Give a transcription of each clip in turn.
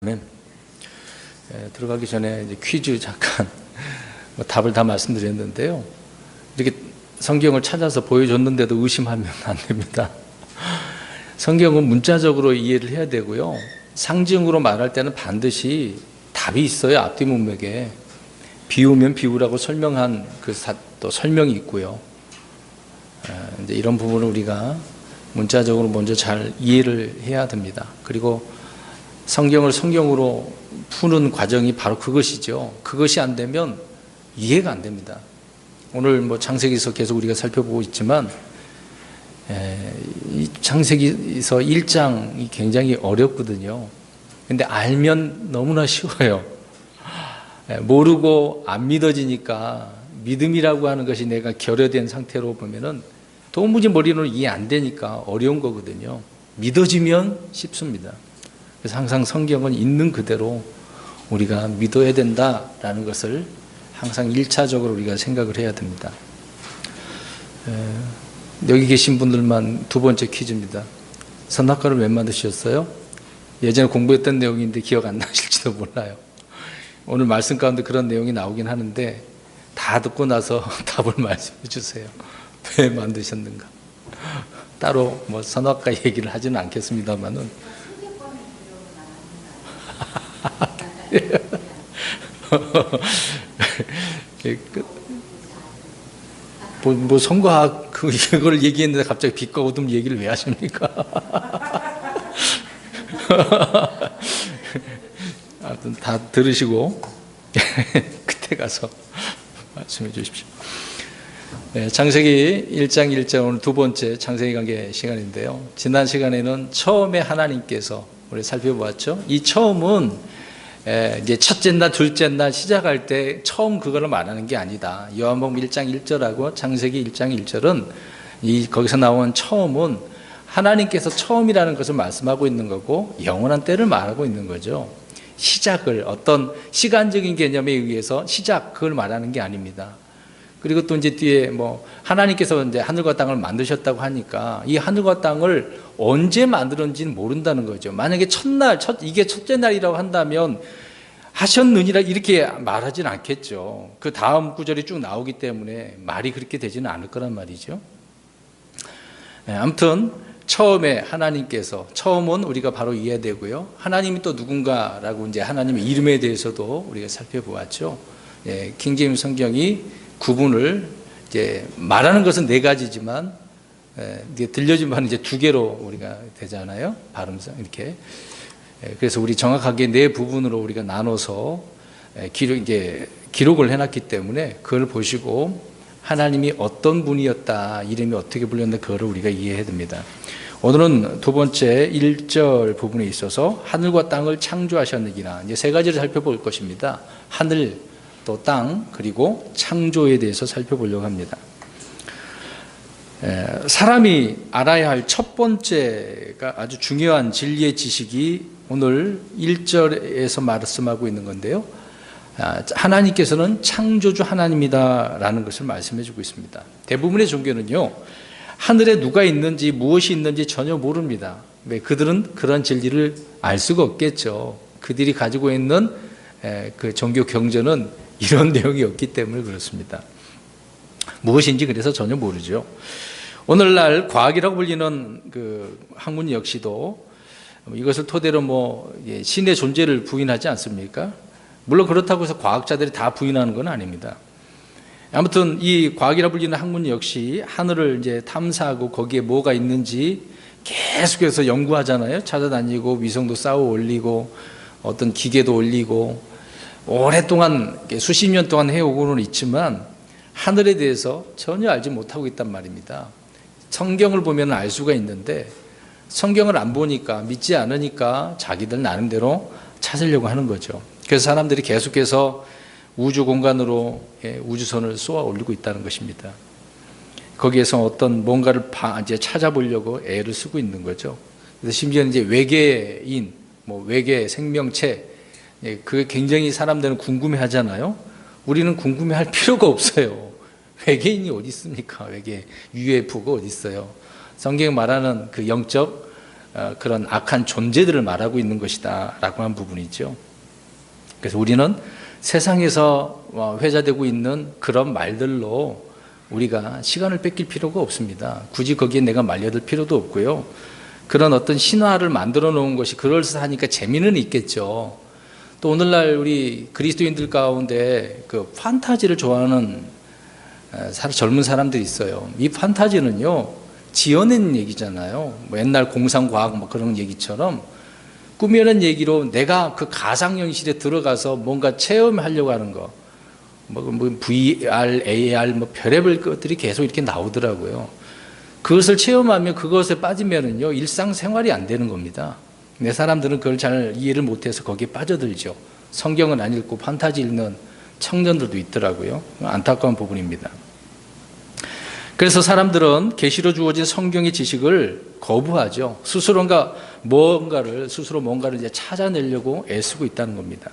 아멘. 들어가기 전에 이제 퀴즈 잠깐 답을 다 말씀드렸는데요. 이렇게 성경을 찾아서 보여줬는데도 의심하면 안 됩니다. 성경은 문자적으로 이해를 해야 되고요. 상징으로 말할 때는 반드시 답이 있어요. 앞뒤 문맥에. 비우면 비우라고 설명한 또 설명이 있고요. 이제 이런 부분을 우리가 문자적으로 먼저 잘 이해를 해야 됩니다. 그리고 성경을 성경으로 푸는 과정이 바로 그것이죠. 그것이 안 되면 이해가 안 됩니다. 오늘 창세기에서 계속 우리가 살펴보고 있지만 이 창세기에서 1장이 굉장히 어렵거든요. 근데 알면 너무나 쉬워요. 모르고 안 믿어지니까 믿음이라고 하는 것이 내가 결여된 상태로 보면은 도무지 머리로 이해 안 되니까 어려운 거거든요. 믿어지면 쉽습니다. 그래서 항상 성경은 있는 그대로 우리가 믿어야 된다라는 것을 항상 1차적으로 우리가 생각을 해야 됩니다. 여기 계신 분들만 두 번째 퀴즈입니다. 선악과를 왜 만드셨어요? 예전에 공부했던 내용인데 기억 안 나실지도 몰라요. 오늘 말씀 가운데 그런 내용이 나오긴 하는데 다 듣고 나서 답을 말씀해 주세요. 왜 만드셨는가? 따로 선악과 얘기를 하지는 않겠습니다만은 성과학 이걸 얘기했는데 갑자기 빛과 어둠 얘기를 왜 하십니까? 아무튼 다 들으시고 그때 가서 말씀해 주십시오. 창세기 1장 1절 오늘 두 번째 창세기 관계 시간인데요. 지난 시간에는 처음에 하나님께서 우리 살펴보았죠. 이 처음은 이제 첫째 날, 둘째 날 시작할 때 처음 그거를 말하는 게 아니다. 요한복음 1장 1절하고 창세기 1장 1절은 거기서 나온 처음은 하나님께서 처음이라는 것을 말씀하고 있는 거고 영원한 때를 말하고 있는 거죠. 시작을 어떤 시간적인 개념에 의해서 시작 그걸 말하는 게 아닙니다. 그리고 또 이제 뒤에 하나님께서 이제 하늘과 땅을 만드셨다고 하니까 이 하늘과 땅을 언제 만들었는지는 모른다는 거죠. 만약에 이게 첫째 날이라고 한다면 하셨느니라 이렇게 말하진 않겠죠. 그 다음 구절이 쭉 나오기 때문에 말이 그렇게 되지는 않을 거란 말이죠. 아무튼 처음에 하나님께서 처음은 우리가 바로 이해되고요. 하나님이 또 누군가라고 이제 하나님의 이름에 대해서도 우리가 살펴보았죠. 킹제임스 성경이 구분을 이제 말하는 것은 네 가지지만 들려주면 이제 두 개로 우리가 되잖아요. 발음상 이렇게. 그래서 우리 정확하게 네 부분으로 우리가 나눠서 기록을 해놨기 때문에 그걸 보시고 하나님이 어떤 분이었다, 이름이 어떻게 불렸는데 그거를 우리가 이해해야 됩니다. 오늘은 두 번째 1절 부분에 있어서 하늘과 땅을 창조하셨느니라 이제 세 가지를 살펴볼 것입니다. 하늘, 또 땅, 그리고 창조에 대해서 살펴보려고 합니다. 사람이 알아야 할 첫 번째가 아주 중요한 진리의 지식이 오늘 1절에서 말씀하고 있는 건데요. 하나님께서는 창조주 하나님이다라는 것을 말씀해 주고 있습니다. 대부분의 종교는요, 하늘에 누가 있는지 무엇이 있는지 전혀 모릅니다. 왜? 그들은 그런 진리를 알 수가 없겠죠. 그들이 가지고 있는 그 종교 경전은 이런 내용이 없기 때문에 그렇습니다. 무엇인지 그래서 전혀 모르죠. 오늘날 과학이라고 불리는 그 학문 역시도 이것을 토대로 신의 존재를 부인하지 않습니까? 물론 그렇다고 해서 과학자들이 다 부인하는 건 아닙니다. 아무튼 이 과학이라 불리는 학문 역시 하늘을 이제 탐사하고 거기에 뭐가 있는지 계속해서 연구하잖아요. 찾아다니고 위성도 쌓아 올리고 어떤 기계도 올리고 오랫동안 수십 년 동안 해오고는 있지만 하늘에 대해서 전혀 알지 못하고 있단 말입니다. 성경을 보면 알 수가 있는데 성경을 안 보니까 믿지 않으니까 자기들 나름대로 찾으려고 하는 거죠. 그래서 사람들이 계속해서 우주 공간으로 우주선을 쏘아 올리고 있다는 것입니다. 거기에서 어떤 뭔가를 이제 찾아보려고 애를 쓰고 있는 거죠. 그래서 심지어 이제 외계인, 외계 생명체, 그게 굉장히 사람들은 궁금해하잖아요. 우리는 궁금해할 필요가 없어요. 외계인이 어디 있습니까? UFO가 어디 있어요? 성경이 말하는 그 영적 그런 악한 존재들을 말하고 있는 것이다 라고 한 부분이죠. 그래서 우리는 세상에서 회자되고 있는 그런 말들로 우리가 시간을 뺏길 필요가 없습니다. 굳이 거기에 내가 말려들 필요도 없고요. 그런 어떤 신화를 만들어 놓은 것이 그럴싸하니까 재미는 있겠죠. 또 오늘날 우리 그리스도인들 가운데 그 판타지를 좋아하는 젊은 사람들이 있어요. 이 판타지는요, 지어낸 얘기잖아요. 뭐 옛날 공상과학 뭐 그런 얘기처럼 꾸며낸 얘기로 내가 그 가상현실에 들어가서 뭔가 체험하려고 하는 거. 뭐 VR, AR, 뭐 별의별 것들이 계속 이렇게 나오더라고요. 그것을 체험하면 그것에 빠지면은요, 일상생활이 안 되는 겁니다. 내 사람들은 그걸 잘 이해를 못해서 거기에 빠져들죠. 성경은 안 읽고 판타지 읽는 청년들도 있더라고요. 안타까운 부분입니다. 그래서 사람들은 계시로 주어진 성경의 지식을 거부하죠. 스스로 뭔가를 이제 찾아내려고 애쓰고 있다는 겁니다.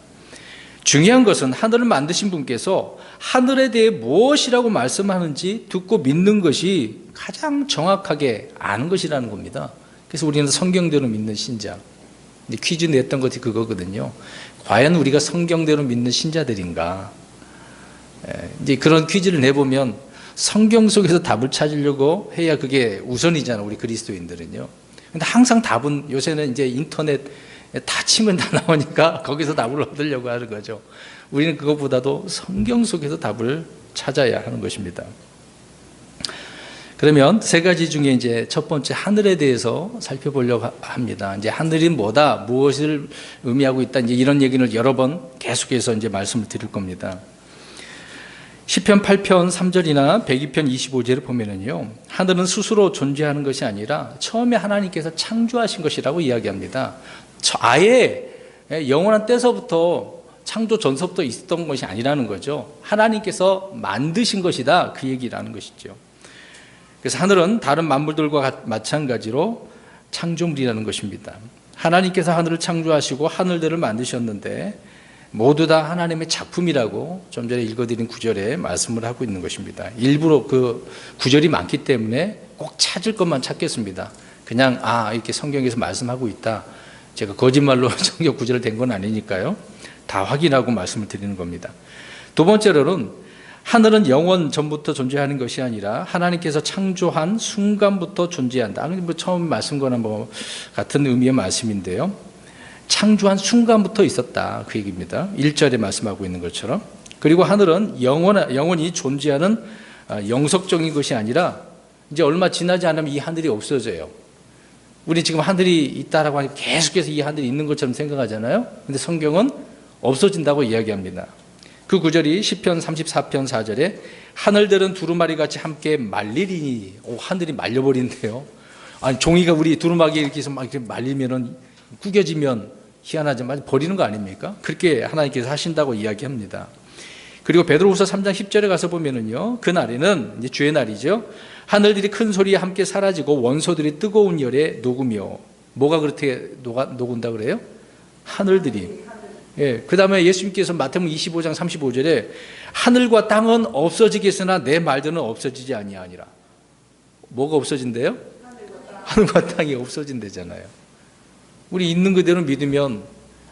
중요한 것은 하늘을 만드신 분께서 하늘에 대해 무엇이라고 말씀하는지 듣고 믿는 것이 가장 정확하게 아는 것이라는 겁니다. 그래서 우리는 성경대로 믿는 신자. 퀴즈 냈던 것이 그거거든요. 과연 우리가 성경대로 믿는 신자들인가? 이제 그런 퀴즈를 내보면 성경 속에서 답을 찾으려고 해야 그게 우선이잖아, 우리 그리스도인들은요. 근데 항상 답은 요새는 이제 인터넷 다 치면 다 나오니까 거기서 답을 얻으려고 하는 거죠. 우리는 그것보다도 성경 속에서 답을 찾아야 하는 것입니다. 그러면 세 가지 중에 이제 첫 번째 하늘에 대해서 살펴보려고 합니다. 이제 하늘이 뭐다, 무엇을 의미하고 있다, 이제 이런 얘기를 여러 번 계속해서 이제 말씀을 드릴 겁니다. 시편 8편 3절이나 102편 25절을 보면은요, 하늘은 스스로 존재하는 것이 아니라 처음에 하나님께서 창조하신 것이라고 이야기합니다. 아예 영원한 때서부터 창조 전서부터 있었던 것이 아니라는 거죠. 하나님께서 만드신 것이다, 그 얘기라는 것이죠. 그래서 하늘은 다른 만물들과 마찬가지로 창조물이라는 것입니다. 하나님께서 하늘을 창조하시고 하늘들을 만드셨는데 모두 다 하나님의 작품이라고 좀 전에 읽어드린 구절에 말씀을 하고 있는 것입니다. 일부러 그 구절이 많기 때문에 꼭 찾을 것만 찾겠습니다. 그냥 이렇게 성경에서 말씀하고 있다, 제가 거짓말로 성경 구절을 댄 건 아니니까요. 다 확인하고 말씀을 드리는 겁니다. 두 번째로는 하늘은 영원 전부터 존재하는 것이 아니라 하나님께서 창조한 순간부터 존재한다. 처음 말씀 거나 뭐 같은 의미의 말씀인데요. 창조한 순간부터 있었다, 그 얘기입니다. 1절에 말씀하고 있는 것처럼. 그리고 하늘은 영원히 존재하는 영속적인 것이 아니라 이제 얼마 지나지 않으면 이 하늘이 없어져요. 우리 지금 하늘이 있다라고 하니까 계속해서 이 하늘이 있는 것처럼 생각하잖아요. 근데 성경은 없어진다고 이야기합니다. 그 구절이 시편 34편 4절에 하늘들은 두루마리 같이 함께 말리리니, 하늘이 말려버린대요. 아니, 종이가 우리 두루마기 이렇게 해서 막 이렇게 말리면은 구겨지면 희한하지만 버리는 거 아닙니까? 그렇게 하나님께서 하신다고 이야기합니다. 그리고 베드로후서 3장 10절에 가서 보면은요, 그 날에는 이제 주의 날이죠. 하늘들이 큰 소리에 함께 사라지고 원소들이 뜨거운 열에 녹으며, 뭐가 그렇게 녹은다 그래요? 하늘들이. 예, 그 다음에 예수님께서 마태복음 25장 35절에 하늘과 땅은 없어지겠으나 내 말들은 없어지지 아니하니라. 뭐가 없어진대요? 하늘과 땅이 없어진대잖아요. 우리 있는 그대로 믿으면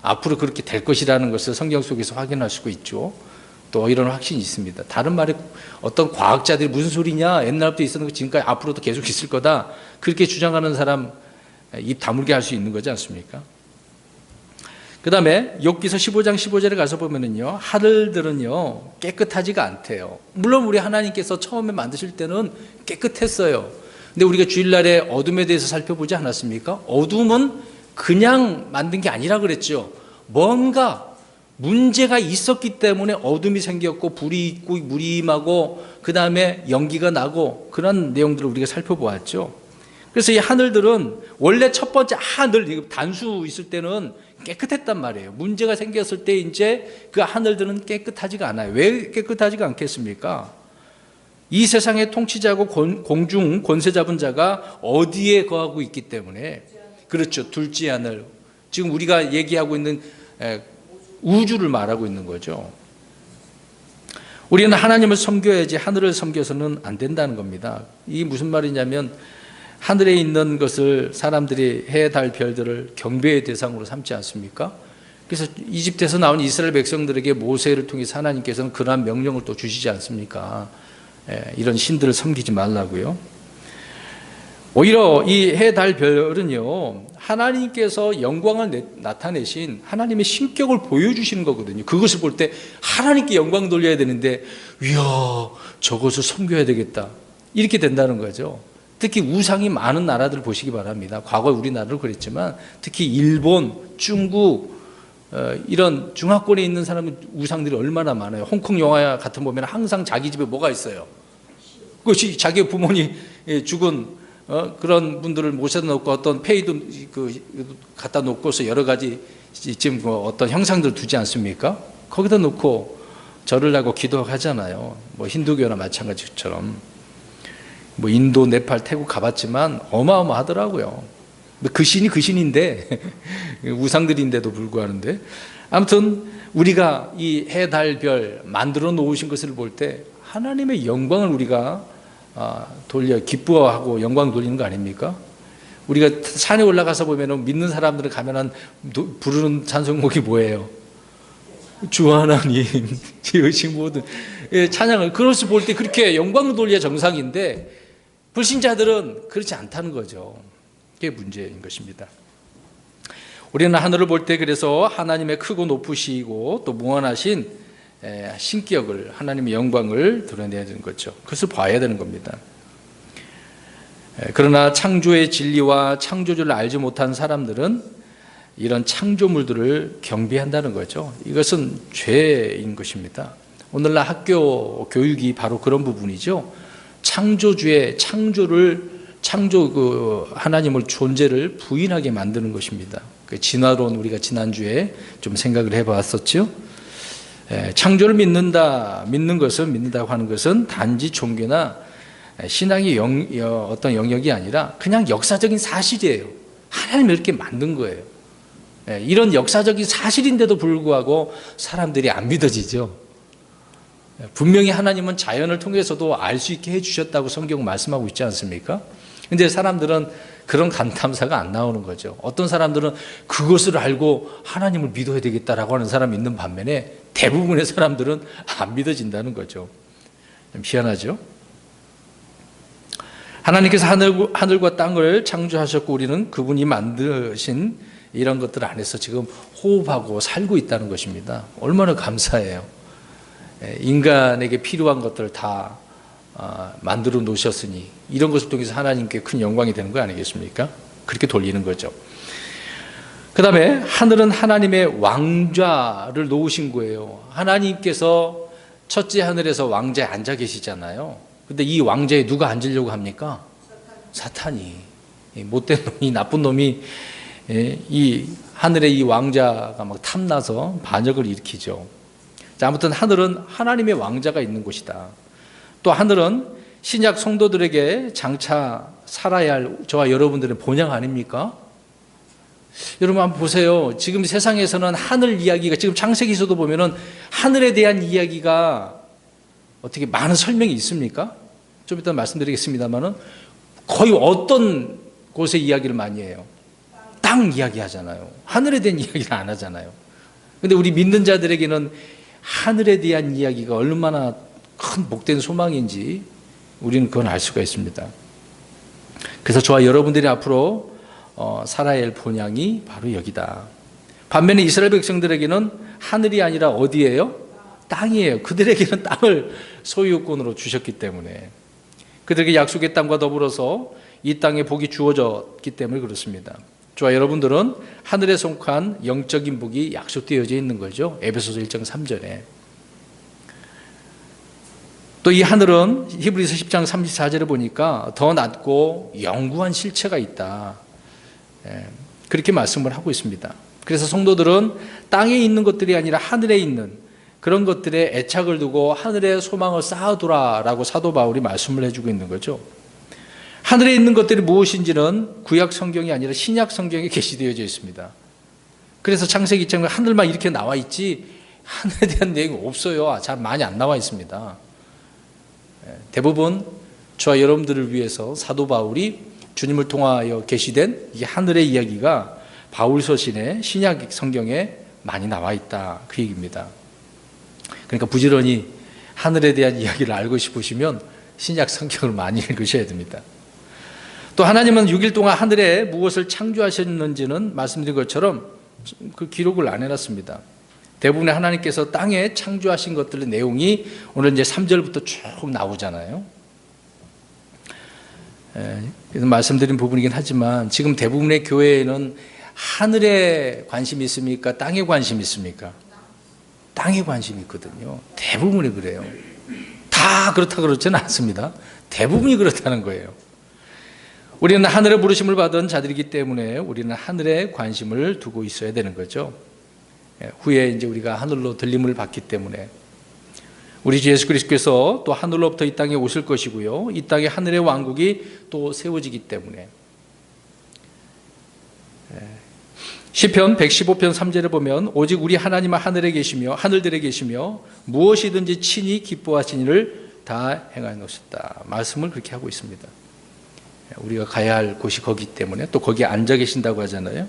앞으로 그렇게 될 것이라는 것을 성경 속에서 확인할 수가 있죠. 또 이런 확신이 있습니다. 다른 말에 어떤 과학자들이 무슨 소리냐, 옛날부터 있었는 거 지금까지 앞으로도 계속 있을 거다, 그렇게 주장하는 사람 입 다물게 할 수 있는 거지 않습니까? 그 다음에 욥기서 15장 15절에 가서 보면은요, 하늘들은요 깨끗하지가 않대요. 물론 우리 하나님께서 처음에 만드실 때는 깨끗했어요. 근데 우리가 주일날에 어둠에 대해서 살펴보지 않았습니까? 어둠은 그냥 만든 게 아니라 그랬죠. 뭔가 문제가 있었기 때문에 어둠이 생겼고 불이 있고 물이 임하고 그 다음에 연기가 나고 그런 내용들을 우리가 살펴보았죠. 그래서 이 하늘들은 원래 첫 번째 하늘, 단수 있을 때는 깨끗했단 말이에요. 문제가 생겼을 때 이제 그 하늘들은 깨끗하지가 않아요. 왜 깨끗하지가 않겠습니까? 이 세상의 통치자고 공중 권세 잡은 자가 어디에 거하고 있기 때문에. 그렇죠. 둘째 하늘. 지금 우리가 얘기하고 있는 우주를 말하고 있는 거죠. 우리는 하나님을 섬겨야지 하늘을 섬겨서는 안 된다는 겁니다. 이게 무슨 말이냐면 하늘에 있는 것을 사람들이 해, 달, 별들을 경배의 대상으로 삼지 않습니까? 그래서 이집트에서 나온 이스라엘 백성들에게 모세를 통해서 하나님께서는 그러한 명령을 또 주시지 않습니까? 이런 신들을 섬기지 말라고요. 오히려 이 해, 달, 별은요, 하나님께서 영광을 나타내신 하나님의 신격을 보여주시는 거거든요. 그것을 볼 때 하나님께 영광 돌려야 되는데, 이야, 저것을 섬겨야 되겠다, 이렇게 된다는 거죠. 특히 우상이 많은 나라들을 보시기 바랍니다. 과거에 우리나라도 그랬지만 특히 일본, 중국, 이런 중화권에 있는 사람은 우상들이 얼마나 많아요. 홍콩 영화 같은 거 보면 항상 자기 집에 뭐가 있어요? 그것이 자기 부모님 죽은 그런 분들을 모셔다 놓고 어떤 페이도 갖다 놓고서 여러 가지 지금 어떤 형상들을 두지 않습니까? 거기다 놓고 절을 하고 기도하잖아요. 뭐 힌두교나 마찬가지처럼. 뭐 인도, 네팔, 태국 가봤지만 어마어마하더라고요. 그 신이 그 신인데 우상들인데도 불구하는데, 아무튼 우리가 이 해, 달, 별 만들어 놓으신 것을 볼 때 하나님의 영광을 우리가 돌려 기뻐하고 영광 돌리는 거 아닙니까? 우리가 산에 올라가서 보면은 믿는 사람들은 가면은 부르는 찬송곡이 뭐예요? 주 하나님 지으신 모든 찬양을, 그것을 볼 때 그렇게 영광을 돌려야 정상인데 불신자들은 그렇지 않다는 거죠. 그게 문제인 것입니다. 우리는 하늘을 볼 때 그래서 하나님의 크고 높으시고 또 무한하신 신격을, 하나님의 영광을 드러내야 되는 거죠. 그것을 봐야 되는 겁니다. 그러나 창조의 진리와 창조주를 알지 못한 사람들은 이런 창조물들을 경배한다는 거죠. 이것은 죄인 것입니다. 오늘날 학교 교육이 바로 그런 부분이죠. 창조주의 하나님을 존재를 부인하게 만드는 것입니다. 그 진화론 우리가 지난주에 좀 생각을 해봤었죠. 창조를 믿는 것은, 믿는다고 하는 것은 단지 종교나 신앙의 어떤 영역이 아니라 그냥 역사적인 사실이에요. 하나님이 이렇게 만든 거예요. 이런 역사적인 사실인데도 불구하고 사람들이 안 믿어지죠. 분명히 하나님은 자연을 통해서도 알 수 있게 해주셨다고 성경 말씀하고 있지 않습니까? 근데 사람들은 그런 감탄사가 안 나오는 거죠. 어떤 사람들은 그것을 알고 하나님을 믿어야 되겠다라고 하는 사람이 있는 반면에 대부분의 사람들은 안 믿어진다는 거죠. 좀 희한하죠? 하나님께서 하늘과 땅을 창조하셨고 우리는 그분이 만드신 이런 것들 안에서 지금 호흡하고 살고 있다는 것입니다. 얼마나 감사해요. 인간에게 필요한 것들을 다 만들어 놓으셨으니 이런 것을 통해서 하나님께 큰 영광이 되는 거 아니겠습니까? 그렇게 돌리는 거죠. 그 다음에 하늘은 하나님의 왕좌를 놓으신 거예요. 하나님께서 첫째 하늘에서 왕좌에 앉아 계시잖아요. 근데 이 왕좌에 누가 앉으려고 합니까? 사탄이. 못된 놈이, 나쁜 놈이 이 하늘의 이 왕좌가 막 탐나서 반역을 일으키죠. 자, 아무튼 하늘은 하나님의 왕좌가 있는 곳이다. 또 하늘은 신약 성도들에게 장차 살아야 할 저와 여러분들의 본향 아닙니까? 여러분 한번 보세요. 지금 세상에서는 하늘 이야기가, 지금 창세기에서도 보면은 하늘에 대한 이야기가 어떻게 많은 설명이 있습니까? 좀 이따 말씀드리겠습니다만은 거의 어떤 곳의 이야기를 많이 해요? 땅 이야기 하잖아요. 하늘에 대한 이야기를 안 하잖아요. 근데 우리 믿는 자들에게는 하늘에 대한 이야기가 얼마나 큰 복된 소망인지 우리는 그건 알 수가 있습니다. 그래서 저와 여러분들이 앞으로 살아야 할 본향이 바로 여기다. 반면에 이스라엘 백성들에게는 하늘이 아니라 어디예요? 땅이에요. 그들에게는 땅을 소유권으로 주셨기 때문에, 그들에게 약속의 땅과 더불어서 이 땅에 복이 주어졌기 때문에 그렇습니다. 저와 여러분들은 하늘에 속한 영적인 복이 약속되어져 있는 거죠. 에베소서 1장 3절에. 또 이 하늘은 히브리서 10장 34절에 보니까 더 낮고 영구한 실체가 있다. 그렇게 말씀을 하고 있습니다. 그래서 성도들은 땅에 있는 것들이 아니라 하늘에 있는 그런 것들에 애착을 두고 하늘에 소망을 쌓아두라라고 사도 바울이 말씀을 해주고 있는 거죠. 하늘에 있는 것들이 무엇인지는 구약 성경이 아니라 신약 성경에 게시되어져 있습니다. 그래서 창세기 2장에 하늘만 이렇게 나와 있지 하늘에 대한 내용이 없어요. 잘 많이 안 나와 있습니다. 대부분 저와 여러분들을 위해서 사도 바울이 주님을 통하여 계시된 이 하늘의 이야기가 바울 서신의 신약 성경에 많이 나와 있다, 그 얘기입니다. 그러니까 부지런히 하늘에 대한 이야기를 알고 싶으시면 신약 성경을 많이 읽으셔야 됩니다. 또 하나님은 6일 동안 하늘에 무엇을 창조하셨는지는 말씀드린 것처럼 그 기록을 안 해놨습니다. 대부분의 하나님께서 땅에 창조하신 것들의 내용이 오늘 이제 3절부터 쭉 나오잖아요. 그래서 말씀드린 부분이긴 하지만 지금 대부분의 교회에는 하늘에 관심이 있습니까? 땅에 관심이 있습니까? 땅에 관심이 있거든요. 대부분이 그래요. 다 그렇다 그렇지는 않습니다. 대부분이 그렇다는 거예요. 우리는 하늘의 부르심을 받은 자들이기 때문에 우리는 하늘에 관심을 두고 있어야 되는 거죠. 후에 이제 우리가 하늘로 들림을 받기 때문에 우리 주 예수 그리스도께서 또 하늘로부터 이 땅에 오실 것이고요. 이 땅에 하늘의 왕국이 또 세워지기 때문에 시편 115편 3절에 보면 오직 우리 하나님은 하늘에 계시며 하늘들에 계시며 무엇이든지 친히 기뻐하신 일을 다 행하셨다. 말씀을 그렇게 하고 있습니다. 우리가 가야 할 곳이 거기 때문에 또 거기에 앉아 계신다고 하잖아요.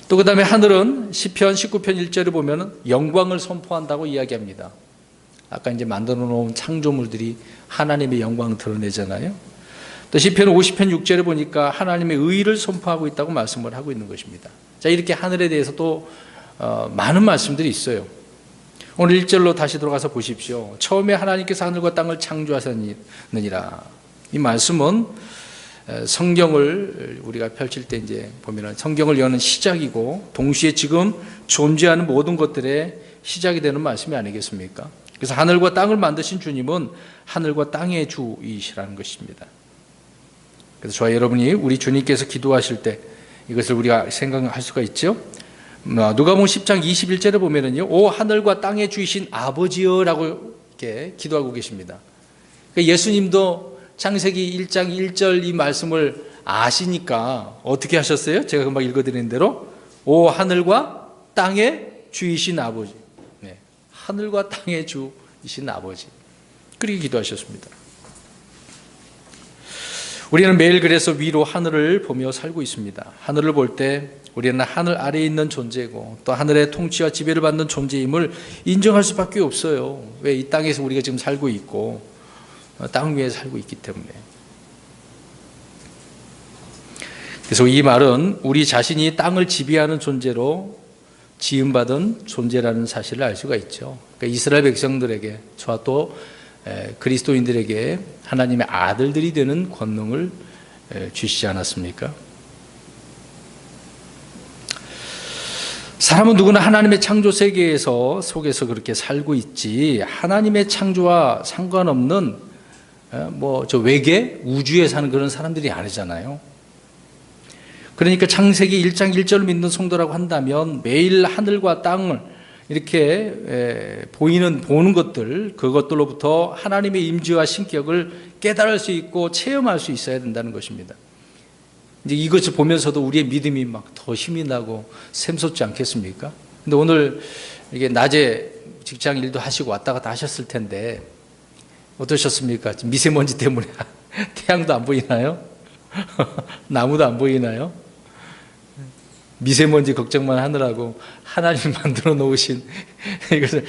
또 그 다음에 하늘은 시편 19편 1절에 보면 영광을 선포한다고 이야기합니다. 아까 이제 만들어 놓은 창조물들이 하나님의 영광을 드러내잖아요. 또 시편 50편 6절에 보니까 하나님의 의를 선포하고 있다고 말씀을 하고 있는 것입니다. 자, 이렇게 하늘에 대해서 또 많은 말씀들이 있어요. 오늘 1절로 다시 들어가서 보십시오. 처음에 하나님께서 하늘과 땅을 창조하셨느니라. 이 말씀은 성경을 우리가 펼칠 때 이제 보면 성경을 여는 시작이고 동시에 지금 존재하는 모든 것들의 시작이 되는 말씀이 아니겠습니까? 그래서 하늘과 땅을 만드신 주님은 하늘과 땅의 주이시라는 것입니다. 그래서 저와 여러분이 우리 주님께서 기도하실 때 이것을 우리가 생각할 수가 있죠. 누가복음 10장 21절에 보면은요, 오 하늘과 땅의 주이신 아버지여라고 이렇게 기도하고 계십니다. 그러니까 예수님도 창세기 1장 1절 이 말씀을 아시니까 어떻게 하셨어요? 제가 금방 읽어드린 대로 오 하늘과 땅의 주이신 아버지, 네, 하늘과 땅의 주이신 아버지, 그렇게 기도하셨습니다. 우리는 매일 그래서 위로 하늘을 보며 살고 있습니다. 하늘을 볼 때 우리는 하늘 아래에 있는 존재고 또 하늘의 통치와 지배를 받는 존재임을 인정할 수밖에 없어요. 왜? 이 땅에서 우리가 지금 살고 있고 땅 위에 살고 있기 때문에. 그래서 이 말은 우리 자신이 땅을 지배하는 존재로 지음받은 존재라는 사실을 알 수가 있죠. 그러니까 이스라엘 백성들에게 저와 또 그리스도인들에게 하나님의 아들들이 되는 권능을 주시지 않았습니까? 사람은 누구나 하나님의 창조 세계에서 속에서 그렇게 살고 있지 하나님의 창조와 상관없는 저 외계 우주에 사는 그런 사람들이 아니잖아요. 그러니까 창세기 1장 1절을 믿는 성도라고 한다면 매일 하늘과 땅을 이렇게 보는 것들, 그것들로부터 하나님의 임재와 신격을 깨달을 수 있고 체험할 수 있어야 된다는 것입니다. 이제 이것을 보면서도 우리의 믿음이 막 더 힘이 나고 샘솟지 않겠습니까? 근데 오늘 이게 낮에 직장 일도 하시고 왔다 갔다 하셨을 텐데 어떠셨습니까? 미세먼지 때문에 태양도 안 보이나요? 나무도 안 보이나요? 미세먼지 걱정만 하느라고 하나님 만들어 놓으신 이것을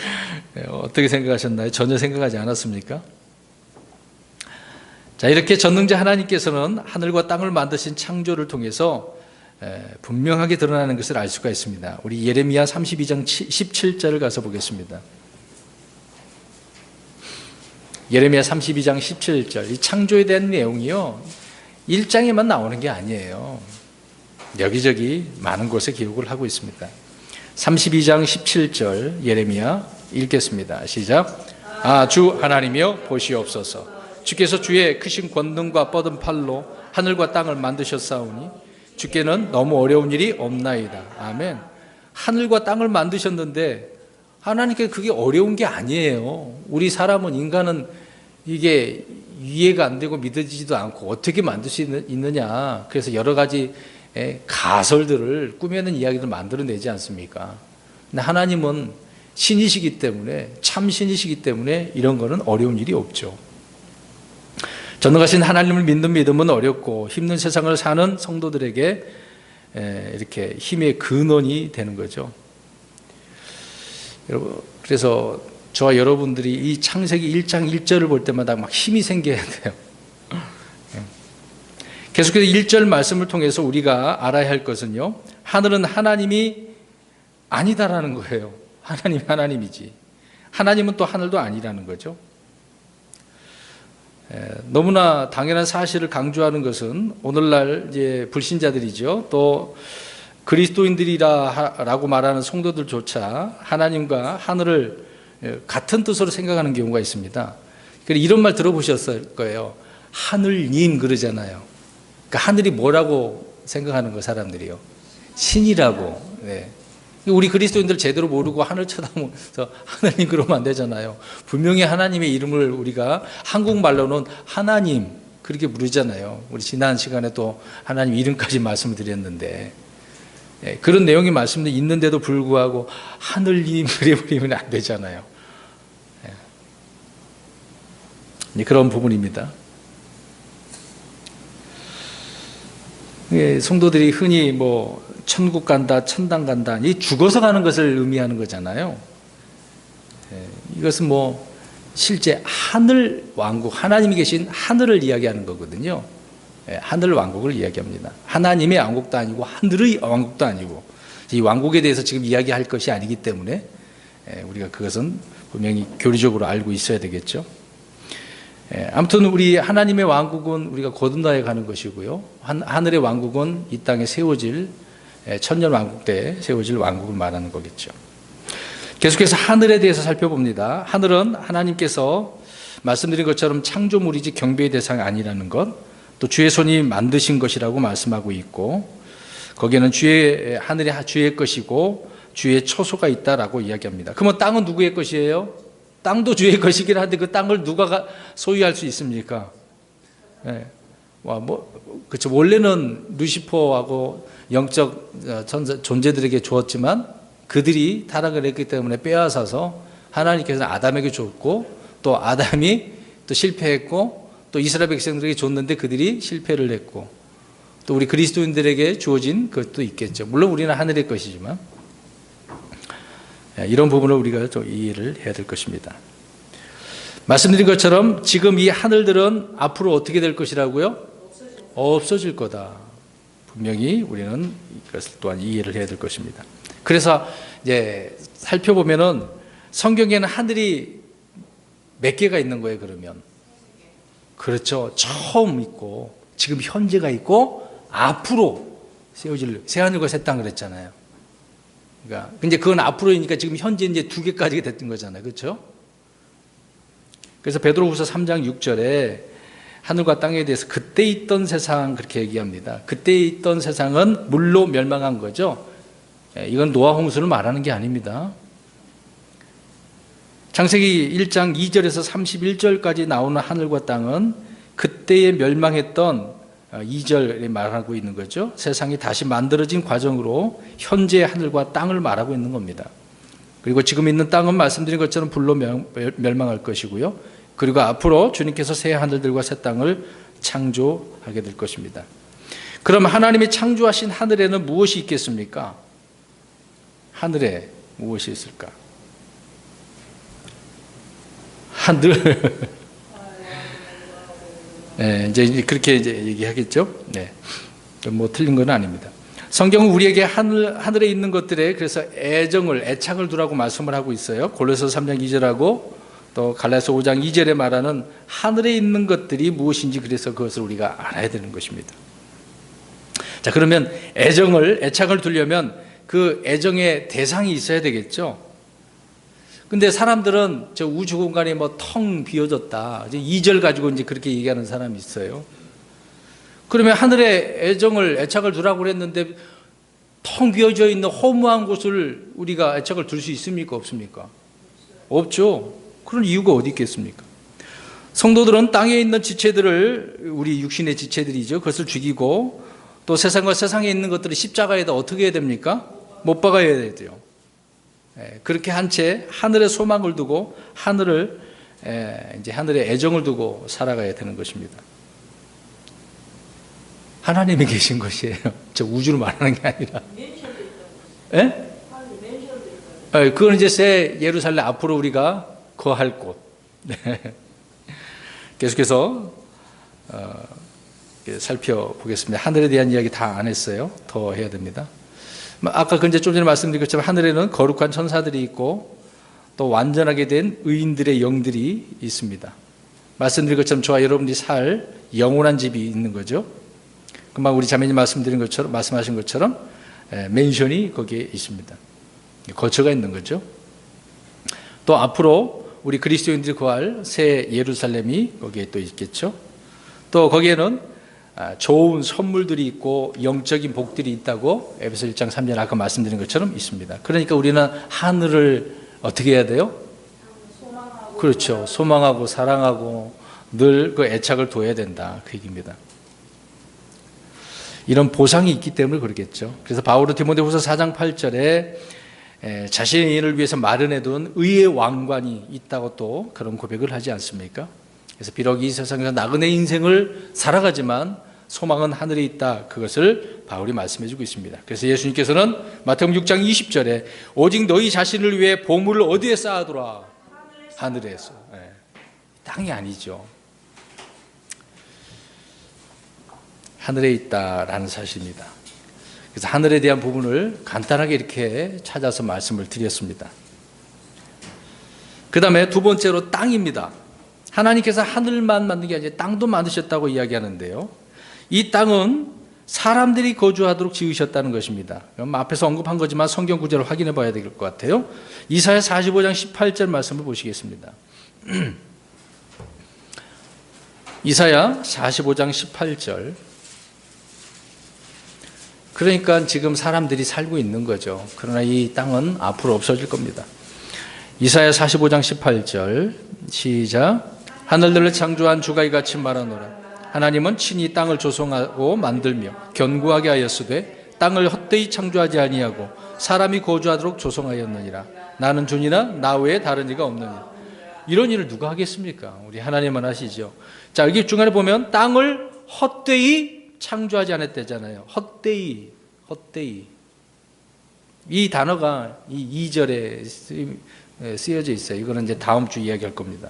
어떻게 생각하셨나요? 전혀 생각하지 않았습니까? 자, 이렇게 전능자 하나님께서는 하늘과 땅을 만드신 창조를 통해서 분명하게 드러나는 것을 알 수가 있습니다. 우리 예레미야 32장 17절을 가서 보겠습니다. 예레미야 32장 17절, 이 창조에 대한 내용이요 1장에만 나오는 게 아니에요. 여기저기 많은 곳에 기록을 하고 있습니다. 32장 17절 예레미야 읽겠습니다. 시작. 주 하나님이여 보시옵소서. 주께서 주의 크신 권능과 뻗은 팔로 하늘과 땅을 만드셨사오니 주께는 너무 어려운 일이 없나이다. 아멘. 하늘과 땅을 만드셨는데 하나님께 그게 어려운 게 아니에요. 우리 사람은, 인간은 이게 이해가 안 되고 믿어지지도 않고 어떻게 만들 수 있느냐. 그래서 여러 가지 가설들을 꾸며낸 이야기를 만들어내지 않습니까? 근데 하나님은 신이시기 때문에, 참 신이시기 때문에 이런 거는 어려운 일이 없죠. 전능하신 하나님을 믿는 믿음은 어렵고 힘든 세상을 사는 성도들에게 이렇게 힘의 근원이 되는 거죠. 여러분, 그래서 저와 여러분들이 이 창세기 1장 1절을 볼 때마다 막 힘이 생겨야 돼요. 계속해서 1절 말씀을 통해서 우리가 알아야 할 것은요, 하늘은 하나님이 아니다라는 거예요. 하나님이 하나님이지. 하나님은 또 하늘도 아니라는 거죠. 너무나 당연한 사실을 강조하는 것은 오늘날 이제 불신자들이죠. 또 그리스도인들이라고 말하는 성도들조차 하나님과 하늘을 같은 뜻으로 생각하는 경우가 있습니다. 그래서 이런 말 들어보셨을 거예요. 하늘님 그러잖아요. 그러니까 하늘이 뭐라고 생각하는 거 사람들이요? 신이라고. 네. 우리 그리스도인들 제대로 모르고 하늘 쳐다보면서 하나님 그러면 안 되잖아요. 분명히 하나님의 이름을 우리가 한국말로는 하나님 그렇게 부르잖아요. 우리 지난 시간에 또 하나님 이름까지 말씀을 드렸는데, 그런 내용이 말씀이 있는데도 불구하고 하늘님 그래 버리면 안 되잖아요. 그런 부분입니다. 성도들이 흔히 뭐 천국 간다, 천당 간다, 이 죽어서 가는 것을 의미하는 거잖아요. 이것은 뭐 실제 하늘 왕국, 하나님이 계신 하늘을 이야기하는 거거든요. 하늘 왕국을 이야기합니다. 하나님의 왕국도 아니고 하늘의 왕국도 아니고, 이 왕국에 대해서 지금 이야기할 것이 아니기 때문에 우리가 그것은 분명히 교리적으로 알고 있어야 되겠죠. 아무튼 우리 하나님의 왕국은 우리가 거듭나야 가는 것이고요, 하늘의 왕국은 이 땅에 세워질 천년 왕국 때 세워질 왕국을 말하는 거겠죠. 계속해서 하늘에 대해서 살펴봅니다. 하늘은 하나님께서 말씀드린 것처럼 창조물이지 경배의 대상이 아니라는 것, 또 주의 손이 만드신 것이라고 말씀하고 있고, 거기에는 하늘이 주의 것이고 주의 초소가 있다라고 이야기합니다. 그러면 땅은 누구의 것이에요? 땅도 주의 것이긴 한데 그 땅을 누가 소유할 수 있습니까? 그렇죠. 원래는 루시퍼하고 영적 존재들에게 주었지만 그들이 타락을 했기 때문에 빼앗아서 하나님께서 아담에게 줬고, 또 아담이 또 실패했고, 또 이스라엘 백성들에게 줬는데 그들이 실패를 했고, 또 우리 그리스도인들에게 주어진 것도 있겠죠. 물론 우리는 하늘의 것이지만, 이런 부분을 우리가 좀 이해를 해야 될 것입니다. 말씀드린 것처럼 지금 이 하늘들은 앞으로 어떻게 될 것이라고요? 없어질 거다. 분명히 우리는 이것을 또한 이해를 해야 될 것입니다. 그래서 이제 살펴보면은 성경에는 하늘이 몇 개가 있는 거예요, 그러면? 그렇죠. 처음 있고, 지금 현재가 있고, 앞으로 세워질 새하늘과 새 땅 그랬잖아요. 그러니까 근데 그건 앞으로이니까 지금 현재 이제 2개까지 됐던 거잖아요. 그렇죠? 그래서 베드로후서 3장 6절에 하늘과 땅에 대해서 그때 있던 세상 그렇게 얘기합니다. 그때 있던 세상은 물로 멸망한 거죠. 이건 노아 홍수를 말하는 게 아닙니다. 창세기 1장 2절에서 31절까지 나오는 하늘과 땅은 그때에 멸망했던 2절에 말하고 있는 거죠. 세상이 다시 만들어진 과정으로 현재의 하늘과 땅을 말하고 있는 겁니다. 그리고 지금 있는 땅은 말씀드린 것처럼 불로 멸망할 것이고요. 그리고 앞으로 주님께서 새 하늘들과 새 땅을 창조하게 될 것입니다. 그럼 하나님이 창조하신 하늘에는 무엇이 있겠습니까? 하늘에 무엇이 있을까? 하늘. 네, 이제 그렇게 이제 얘기하겠죠. 네, 뭐 틀린 건 아닙니다. 성경은 우리에게 하늘에 있는 것들에 그래서 애착을 두라고 말씀을 하고 있어요. 골로새서 3장 2절하고 또 갈라디아서 5장 2절에 말하는 하늘에 있는 것들이 무엇인지, 그래서 그것을 우리가 알아야 되는 것입니다. 자, 그러면 애착을 두려면 그 애정의 대상이 있어야 되겠죠. 근데 사람들은 저 우주 공간이 뭐 텅 비어졌다, 2절 가지고 이제 그렇게 얘기하는 사람이 있어요. 그러면 하늘에 애착을 두라고 그랬는데 텅 비어져 있는 허무한 곳을 우리가 애착을 둘 수 있습니까? 없습니까? 없죠. 그런 이유가 어디 있겠습니까? 성도들은 땅에 있는 지체들을, 우리 육신의 지체들이죠, 그것을 죽이고, 또 세상과 세상에 있는 것들을 십자가에다 어떻게 해야 됩니까? 못 박아야 돼요. 그렇게 한 채 하늘에 소망을 두고 하늘을 이제 하늘에 애정을 두고 살아가야 되는 것입니다. 하나님이 계신 것이에요. 저 우주를 말하는 게 아니라. 예? 그건 이제 새 예루살렘 앞으로 우리가 거할 곳. 네. 계속해서 살펴보겠습니다. 하늘에 대한 이야기 다 안 했어요. 더 해야 됩니다. 아까 이제 좀 전에 말씀드린 것처럼 하늘에는 거룩한 천사들이 있고 또 완전하게 된 의인들의 영들이 있습니다. 말씀드린 것처럼 저와 여러분들이 살 영원한 집이 있는 거죠. 금방 우리 자매님 말씀하신 것처럼 맨션이 거기에 있습니다. 거처가 있는 거죠. 또 앞으로 우리 그리스도인들이 거할 새 예루살렘이 거기에 또 있겠죠. 또 거기에는 좋은 선물들이 있고 영적인 복들이 있다고 에베소 1장 3절 아까 말씀드린 것처럼 있습니다. 그러니까 우리는 하늘을 어떻게 해야 돼요? 그렇죠. 소망하고 사랑하고 늘 그 애착을 둬야 된다. 그 얘기입니다. 이런 보상이 있기 때문에 그러겠죠. 그래서 바울은 디모데후서 4장 8절에 자신의 인을 위해서 마련해둔 의의 왕관이 있다고 또 그런 고백을 하지 않습니까? 그래서 비록 이 세상에서 나그네 인생을 살아가지만 소망은 하늘에 있다. 그것을 바울이 말씀해주고 있습니다. 그래서 예수님께서는 마태복음 6장 20절에 오직 너희 자신을 위해 보물을 어디에 쌓아두라? 하늘에서. 네. 땅이 아니죠. 하늘에 있다라는 사실입니다. 그래서 하늘에 대한 부분을 간단하게 이렇게 찾아서 말씀을 드렸습니다. 그 다음에 두 번째로 땅입니다. 하나님께서 하늘만 만든 게 아니라 땅도 만드셨다고 이야기하는데요. 이 땅은 사람들이 거주하도록 지으셨다는 것입니다. 그럼 앞에서 언급한 거지만 성경 구절을 확인해 봐야 될 것 같아요. 이사야 45장 18절 말씀을 보시겠습니다. 이사야 45장 18절. 그러니까 지금 사람들이 살고 있는 거죠. 그러나 이 땅은 앞으로 없어질 겁니다. 이사야 45장 18절 시작. 하늘들을 창조한 주가 이같이 말하노라. 하나님은 친히 땅을 조성하고 만들며 견고하게 하였으되 땅을 헛되이 창조하지 아니하고 사람이 거주하도록 조성하였느니라. 나는 주니나 나 외에 다른 이가 없느니라. 이런 일을 누가 하겠습니까? 우리 하나님만 하시죠. 자, 여기 중간에 보면 땅을 헛되이 창조하지 않았대잖아요. 헛되이. 이 단어가 이 2절에 쓰여져 있어요. 이거는 이제 다음 주 이야기할 겁니다.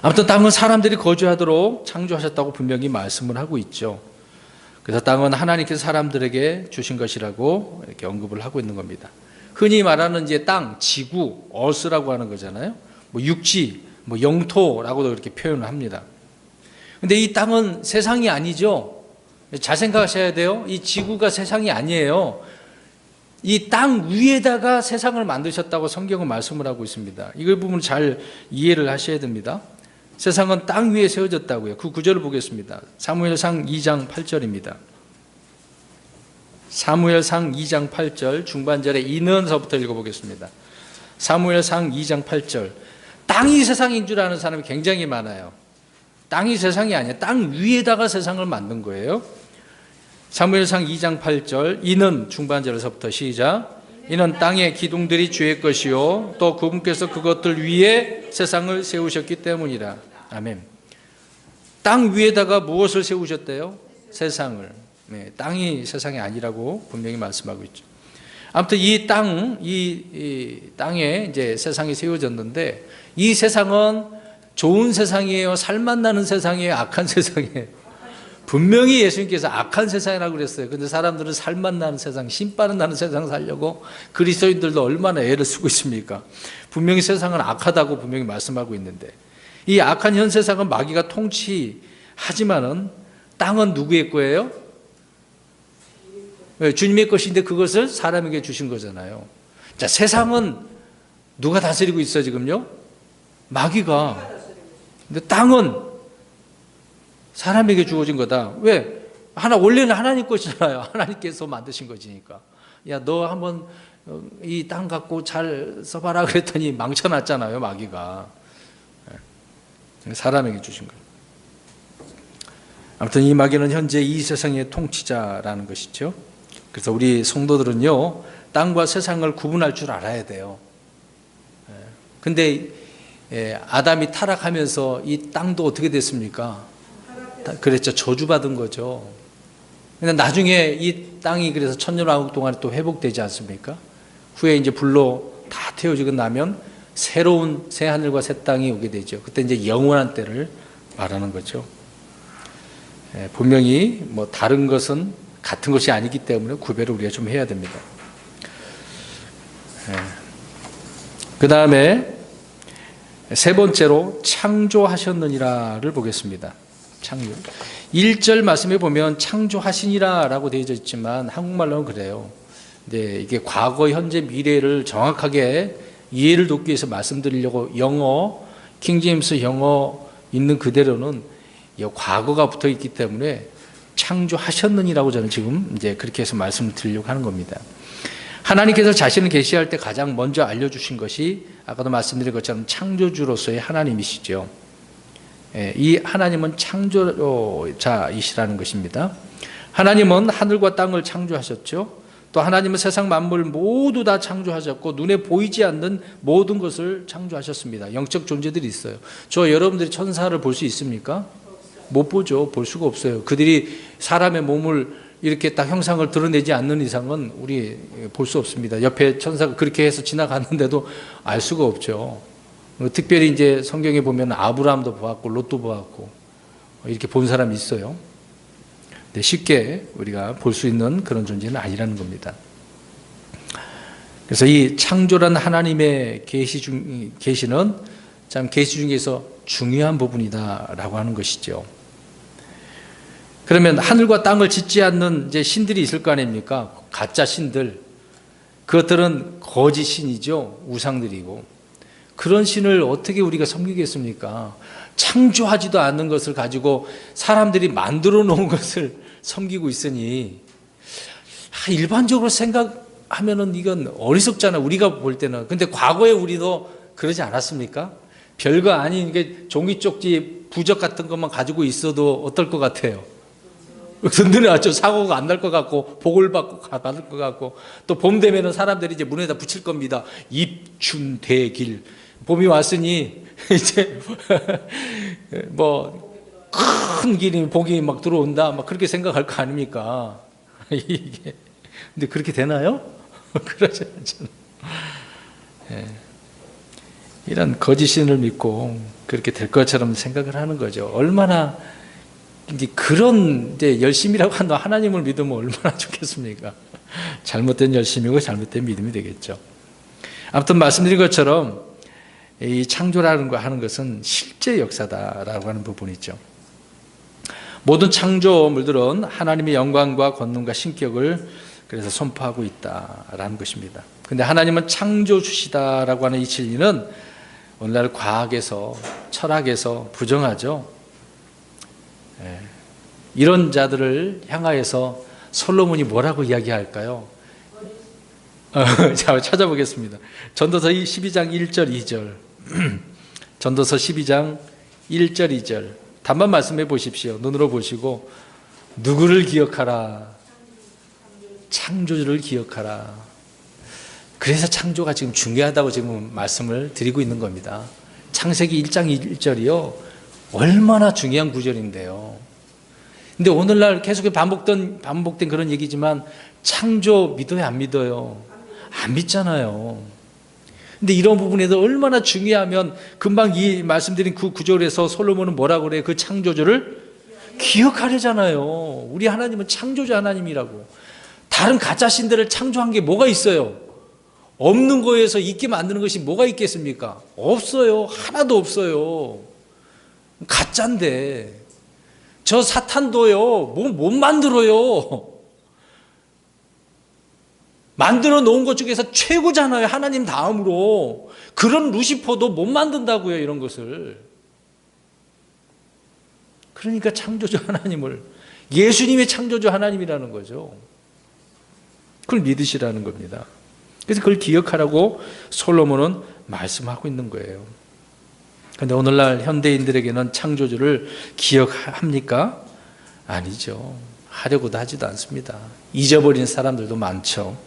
아무튼 땅은 사람들이 거주하도록 창조하셨다고 분명히 말씀을 하고 있죠. 그래서 땅은 하나님께서 사람들에게 주신 것이라고 이렇게 언급을 하고 있는 겁니다. 흔히 말하는 이제 땅, 지구, 어스라고 하는 거잖아요. 뭐 육지, 뭐 영토라고도 그렇게 표현을 합니다. 근데 이 땅은 세상이 아니죠. 잘 생각하셔야 돼요. 이 지구가 세상이 아니에요. 이 땅 위에다가 세상을 만드셨다고 성경은 말씀을 하고 있습니다. 이 부분을 잘 이해를 하셔야 됩니다. 세상은 땅 위에 세워졌다고요. 그 구절을 보겠습니다. 사무엘상 2장 8절입니다. 사무엘상 2장 8절 중반절에 이는서부터 읽어보겠습니다. 사무엘상 2장 8절. 땅이 세상인 줄 아는 사람이 굉장히 많아요. 땅이 세상이 아니에요. 땅 위에다가 세상을 만든 거예요. 사무엘상 2장 8절. 이는 중반절에서부터 시작. 이는 땅의 기둥들이 주의 것이요 또 그분께서 그것들 위에 세상을 세우셨기 때문이라. 아멘. 땅 위에다가 무엇을 세우셨대요? 세상을. 네, 땅이 세상이 아니라고 분명히 말씀하고 있죠. 아무튼 이 땅에 이제 세상이 세워졌는데 이 세상은 좋은 세상이에요? 살만 나는 세상이에요? 악한 세상이에요? 분명히 예수님께서 악한 세상이라고 그랬어요. 그런데 사람들은 살만 나는 세상, 신바람 나는 세상 살려고 그리스도인들도 얼마나 애를 쓰고 있습니까? 분명히 세상은 악하다고 분명히 말씀하고 있는데 이 악한 현 세상은 마귀가 통치하지만은 땅은 누구의 거예요? 주님의 것인데 그것을 사람에게 주신 거잖아요. 자, 세상은 누가 다스리고 있어 지금요? 마귀가. 근데 땅은 사람에게 주어진 거다. 왜? 원래는 하나님 것이잖아요. 하나님께서 만드신 것이니까. 야, 너 한번 이 땅 갖고 잘 써봐라 그랬더니 망쳐놨잖아요, 마귀가. 사람에게 주신 거예요. 아무튼 이 마귀는 현재 이 세상의 통치자라는 것이죠. 그래서 우리 성도들은요, 땅과 세상을 구분할 줄 알아야 돼요. 근데 아담이 타락하면서 이 땅도 어떻게 됐습니까? 그랬죠. 저주받은 거죠. 근데 나중에 이 땅이 그래서 천년왕국 동안에 또 회복되지 않습니까? 후에 이제 불로 다 태워지고 나면 새로운 새 하늘과 새 땅이 오게 되죠. 그때 이제 영원한 때를 말하는 거죠. 분명히 뭐 다른 것은 같은 것이 아니기 때문에 구별을 우리가 좀 해야 됩니다. 그 다음에 세 번째로 창조하셨느니라를 보겠습니다. 창조. 1절 말씀에 보면 창조하시니라라고 되어 있지만 한국말로는 그래요. 이게 과거, 현재, 미래를 정확하게 이해를 돕기 위해서 말씀드리려고 영어, 킹제임스 영어 있는 그대로는 과거가 붙어 있기 때문에 창조하셨느니라고 저는 지금 이제 그렇게 해서 말씀을 드리려고 하는 겁니다. 하나님께서 자신을 계시할 때 가장 먼저 알려주신 것이 아까도 말씀드린 것처럼 창조주로서의 하나님이시죠. 이 하나님은 창조자이시라는 것입니다. 하나님은 하늘과 땅을 창조하셨죠. 또 하나님은 세상 만물 모두 다 창조하셨고 눈에 보이지 않는 모든 것을 창조하셨습니다. 영적 존재들이 있어요. 저 여러분들이 천사를 볼 수 있습니까? 못 보죠. 볼 수가 없어요. 그들이 사람의 몸을 이렇게 딱 형상을 드러내지 않는 이상은 우리 볼 수 없습니다. 옆에 천사가 그렇게 해서 지나갔는데도 알 수가 없죠. 특별히 이제 성경에 보면 아브라함도 보았고 롯도 보았고 이렇게 본 사람이 있어요. 근데 쉽게 우리가 볼 수 있는 그런 존재는 아니라는 겁니다. 그래서 이 창조란 하나님의 계시는 참 계시 중에서 중요한 부분이다라고 하는 것이죠. 그러면 하늘과 땅을 짓지 않는 이제 신들이 있을 거 아닙니까? 가짜 신들. 그것들은 거짓 신이죠. 우상들이고. 그런 신을 어떻게 우리가 섬기겠습니까? 창조하지도 않는 것을 가지고 사람들이 만들어 놓은 것을 섬기고 있으니 일반적으로 생각하면은 이건 어리석잖아. 우리가 볼 때는. 근데 과거에 우리도 그러지 않았습니까? 별거 아닌 종이 쪽지 부적 같은 것만 가지고 있어도 어떨 것 같아요? 든든하죠. 사고가 안 날 것 같고 복을 받을 것 같고 또 봄 되면은 사람들이 이제 문에다 붙일 겁니다. 입춘대길. 봄이 왔으니 이제 뭐 큰 길이 복이 막 들어온다. 막 그렇게 생각할 거 아닙니까? 이게 근데 그렇게 되나요? 그러지 않잖아요. 이런 거짓신을 믿고 그렇게 될 것처럼 생각을 하는 거죠. 얼마나 이제 그런 이제 열심이라고 한다 하나님을 믿으면 얼마나 좋겠습니까? 잘못된 열심이고 잘못된 믿음이 되겠죠. 아무튼 말씀드린 것처럼 이 창조라는 거 하는 것은 실제 역사다라고 하는 부분이죠. 모든 창조물들은 하나님의 영광과 권능과 신격을 그래서 선포하고 있다라는 것입니다. 근데 하나님은 창조주시다라고 하는 이 진리는 오늘날 과학에서 철학에서 부정하죠. 이런 자들을 향하여서 솔로몬이 뭐라고 이야기할까요? 자, 찾아보겠습니다. 전도서 12장 1절 2절 전도서 12장 1절 2절 단만 말씀해 보십시오. 눈으로 보시고 누구를 기억하라? 창조주를 기억하라. 그래서 창조가 지금 중요하다고 지금 말씀을 드리고 있는 겁니다. 창세기 1장 1절이요. 얼마나 중요한 구절인데요. 근데 오늘날 계속 반복된 그런 얘기지만 창조 믿어요, 안 믿어요? 안 믿잖아요. 근데 이런 부분에서 얼마나 중요하면 금방 이 말씀드린 그 구절에서 솔로몬은 뭐라고 그래요? 그 창조주를 기억하려잖아요. 우리 하나님은 창조주 하나님이라고. 다른 가짜 신들을 창조한 게 뭐가 있어요? 없는 거에서 있게 만드는 것이 뭐가 있겠습니까? 없어요. 하나도 없어요. 가짜인데. 저 사탄도요, 못 만들어요. 만들어 놓은 것 중에서 최고잖아요. 하나님 다음으로. 그런 루시퍼도 못 만든다고요, 이런 것을. 그러니까 창조주 하나님을, 예수님의 창조주 하나님이라는 거죠. 그걸 믿으시라는 겁니다. 그래서 그걸 기억하라고 솔로몬은 말씀하고 있는 거예요. 그런데 오늘날 현대인들에게는 창조주를 기억합니까? 아니죠. 하려고도 하지도 않습니다. 잊어버린 사람들도 많죠.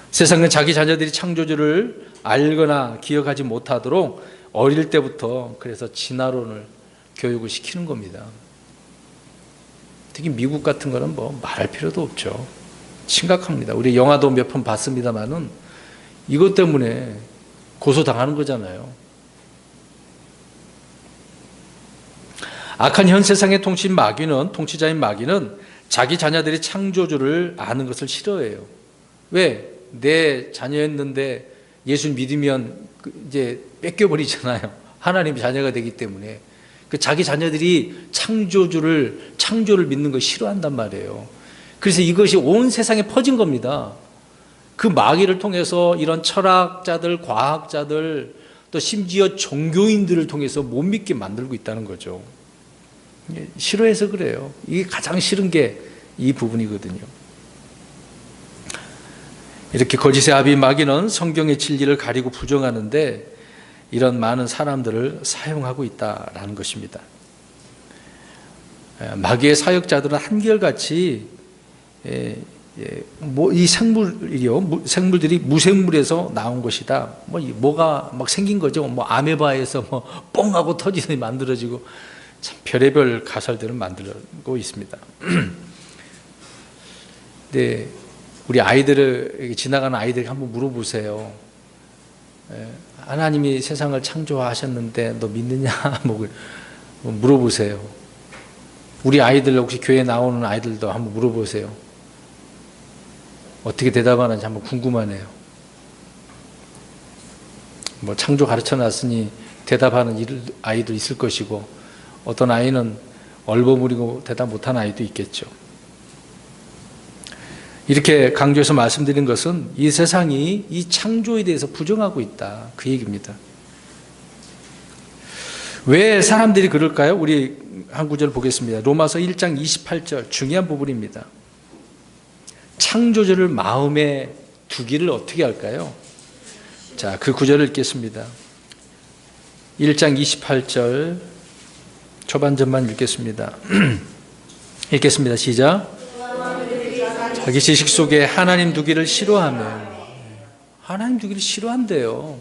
세상은 자기 자녀들이 창조주를 알거나 기억하지 못하도록 어릴 때부터 그래서 진화론을 교육을 시키는 겁니다. 특히 미국 같은 거는 뭐 말할 필요도 없죠. 심각합니다. 우리 영화도 몇 편 봤습니다만은 이것 때문에 고소당하는 거잖아요. 악한 현 세상의 통치자인 마귀는 자기 자녀들이 창조주를 아는 것을 싫어해요. 왜? 내 자녀였는데 예수 믿으면 이제 뺏겨버리잖아요. 하나님 자녀가 되기 때문에. 자기 자녀들이 창조를 믿는 걸 싫어한단 말이에요. 그래서 이것이 온 세상에 퍼진 겁니다. 그 마귀를 통해서 이런 철학자들, 과학자들, 또 심지어 종교인들을 통해서 못 믿게 만들고 있다는 거죠. 싫어해서 그래요. 이게 가장 싫은 게 이 부분이거든요. 이렇게 거짓의 아비 마귀는 성경의 진리를 가리고 부정하는데 이런 많은 사람들을 사용하고 있다라는 것입니다. 마귀의 사역자들은 한결같이 이 생물들이 무생물에서 나온 것이다. 뭐가 막 생긴 거죠. 아메바에서 뻥하고 터지듯이 만들어지고 참 별의별 가설들을 만들고 있습니다. 네, 우리 아이들을 지나가는 아이들에게 한번 물어보세요. 하나님이 세상을 창조하셨는데 너 믿느냐? 물어보세요. 우리 아이들 혹시 교회 나오는 아이들도 한번 물어보세요. 어떻게 대답하는지 한번 궁금하네요. 창조 가르쳐 놨으니 대답하는 아이도 있을 것이고 어떤 아이는 얼버무리고 대답 못하는 아이도 있겠죠. 이렇게 강조해서 말씀드린 것은 이 세상이 이 창조에 대해서 부정하고 있다. 그 얘기입니다. 왜 사람들이 그럴까요? 우리 한 구절 보겠습니다. 로마서 1장 28절 중요한 부분입니다. 창조주를 마음에 두기를 어떻게 할까요? 자, 그 구절을 읽겠습니다. 1장 28절 초반전만 읽겠습니다. 읽겠습니다. 시작. 자기 지식 속에 하나님 두기를 싫어하면 하나님 두기를 싫어한대요.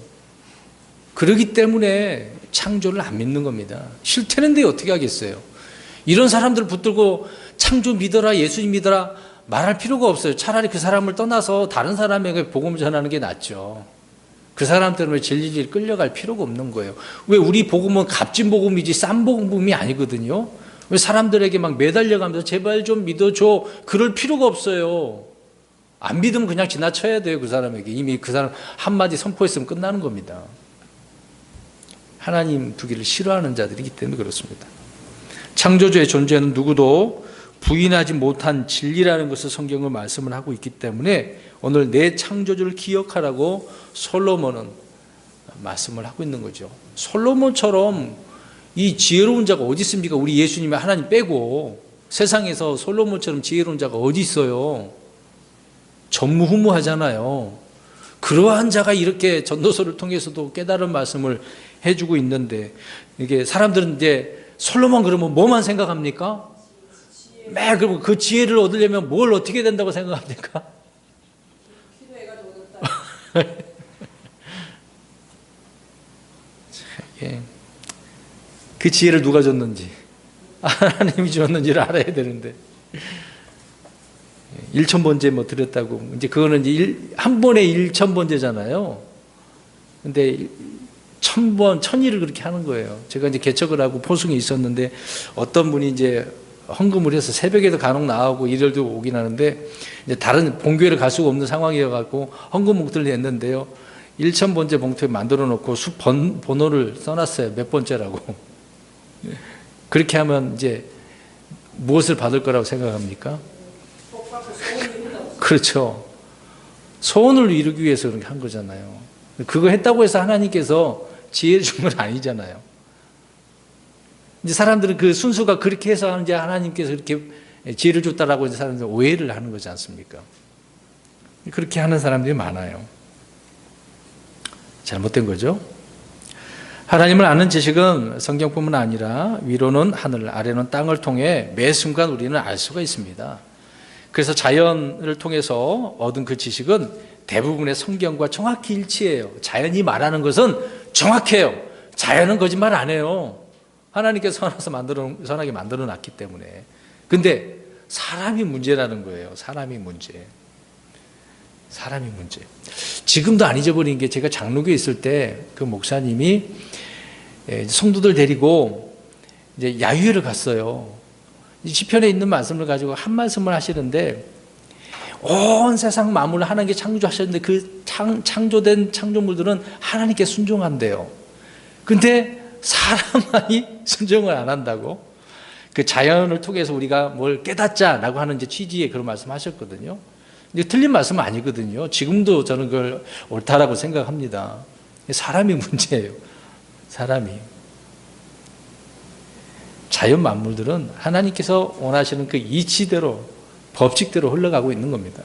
그러기 때문에 창조를 안 믿는 겁니다. 싫다는데 어떻게 하겠어요? 이런 사람들을 붙들고 창조 믿어라, 예수님 믿어라 말할 필요가 없어요. 차라리 그 사람을 떠나서 다른 사람에게 복음을 전하는 게 낫죠. 그 사람 때문에 질질 끌려갈 필요가 없는 거예요. 왜? 우리 복음은 값진 복음이지 싼 복음이 아니거든요. 왜 사람들에게 막 매달려가면서 제발 좀 믿어줘 그럴 필요가 없어요. 안 믿으면 그냥 지나쳐야 돼요. 그 사람에게 이미 그 사람 한마디 선포했으면 끝나는 겁니다. 하나님 두기를 싫어하는 자들이기 때문에 그렇습니다. 창조주의 존재는 누구도 부인하지 못한 진리라는 것을 성경은 말씀을 하고 있기 때문에 오늘 내 창조주를 기억하라고 솔로몬은 말씀을 하고 있는 거죠. 솔로몬처럼 이 지혜로운 자가 어디 있습니까? 우리 예수님이 하나님 빼고 세상에서 솔로몬처럼 지혜로운 자가 어디 있어요? 전무후무하잖아요. 그러한 자가 이렇게 전도서를 통해서도 깨달은 말씀을 해주고 있는데 이게 사람들은 이제 솔로몬 그러면 뭐만 생각합니까? 그리고 그 지혜를 얻으려면 뭘 어떻게 된다고 생각합니까? 예. 그 지혜를 누가 줬는지 하나님이 줬는지를 알아야 되는데 1,000번째 드렸다고 이제 그거는 이제 한 번에 1,000번째잖아요. 근데 1,000번 1,000일을 그렇게 하는 거예요. 제가 이제 개척을 하고 포승이 있었는데 어떤 분이 이제 헌금을 해서 새벽에도 간혹 나오고 일요일도 오긴 하는데 이제 다른 본교회를 갈 수가 없는 상황이어갖고 헌금 봉투를 냈는데요. 1,000번째 봉투에 만들어 놓고 번호를 써놨어요. 몇 번째라고. 그렇게 하면 이제 무엇을 받을 거라고 생각합니까? 그렇죠. 소원을 이루기 위해서 그렇게 한 거잖아요. 그거 했다고 해서 하나님께서 지혜를 준 건 아니잖아요. 이제 사람들은 그 순수가 그렇게 해서 이제 하나님께서 그렇게 지혜를 줬다라고 이제 사람들 오해를 하는 거지 않습니까? 그렇게 하는 사람들이 많아요. 잘못된 거죠. 하나님을 아는 지식은 성경뿐만 아니라 위로는 하늘, 아래는 땅을 통해 매 순간 우리는 알 수가 있습니다. 그래서 자연을 통해서 얻은 그 지식은 대부분의 성경과 정확히 일치해요. 자연이 말하는 것은 정확해요. 자연은 거짓말 안 해요. 하나님께서 선하게 만들어 놨기 때문에. 근데 사람이 문제라는 거예요. 사람이 문제. 지금도 안 잊어버린 게, 제가 장로교에 있을 때 그 목사님이 성도들 데리고 이제 야유회를 갔어요. 시편에 있는 말씀을 가지고 한 말씀을 하시는데, 온 세상 만물을 하나님께 창조하셨는데 그 창조된 창조물들은 하나님께 순종한대요. 근데 사람만이 순종을 안 한다고? 그 자연을 통해서 우리가 뭘 깨닫자라고 하는 이제 취지의 그런 말씀 하셨거든요. 근데 틀린 말씀은 아니거든요. 지금도 저는 그걸 옳다라고 생각합니다. 사람이 문제예요. 사람이. 자연 만물들은 하나님께서 원하시는 그 이치대로, 법칙대로 흘러가고 있는 겁니다.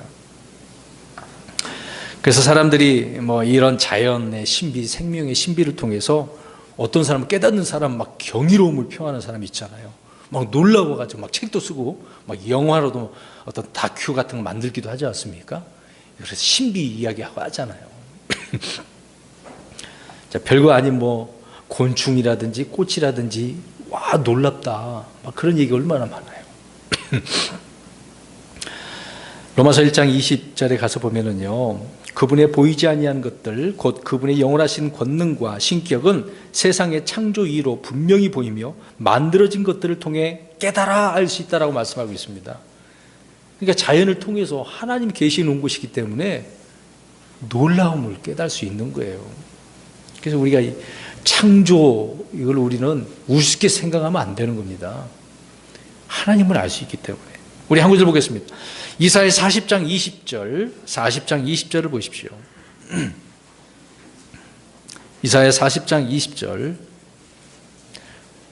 그래서 사람들이 뭐 이런 자연의 신비, 생명의 신비를 통해서 어떤 사람은 깨닫는 사람, 막 경이로움을 표하는 사람이 있잖아요. 막 놀라워가지고 막 책도 쓰고 막 영화로도 어떤 다큐 같은 거 만들기도 하지 않습니까? 그래서 신비 이야기하고 하잖아요. 자, 별거 아닌 뭐 곤충이라든지 꽃이라든지, 와 놀랍다, 막 그런 얘기 얼마나 많아요. 로마서 1장 20절에 가서 보면은요, 그분의 보이지 아니한 것들, 곧 그분의 영원하신 권능과 신격은 세상의 창조 이로 분명히 보이며 만들어진 것들을 통해 깨달아 알 수 있다라고 말씀하고 있습니다. 그러니까 자연을 통해서 하나님 계시 놓은 것이기 때문에 놀라움을 깨달을 수 있는 거예요. 그래서 우리가 이 창조, 이걸 우리는 우습게 생각하면 안 되는 겁니다. 하나님을 알 수 있기 때문에. 우리 한 구절 보겠습니다. 이사야 40장 20절을 보십시오. 이사야 40장 20절,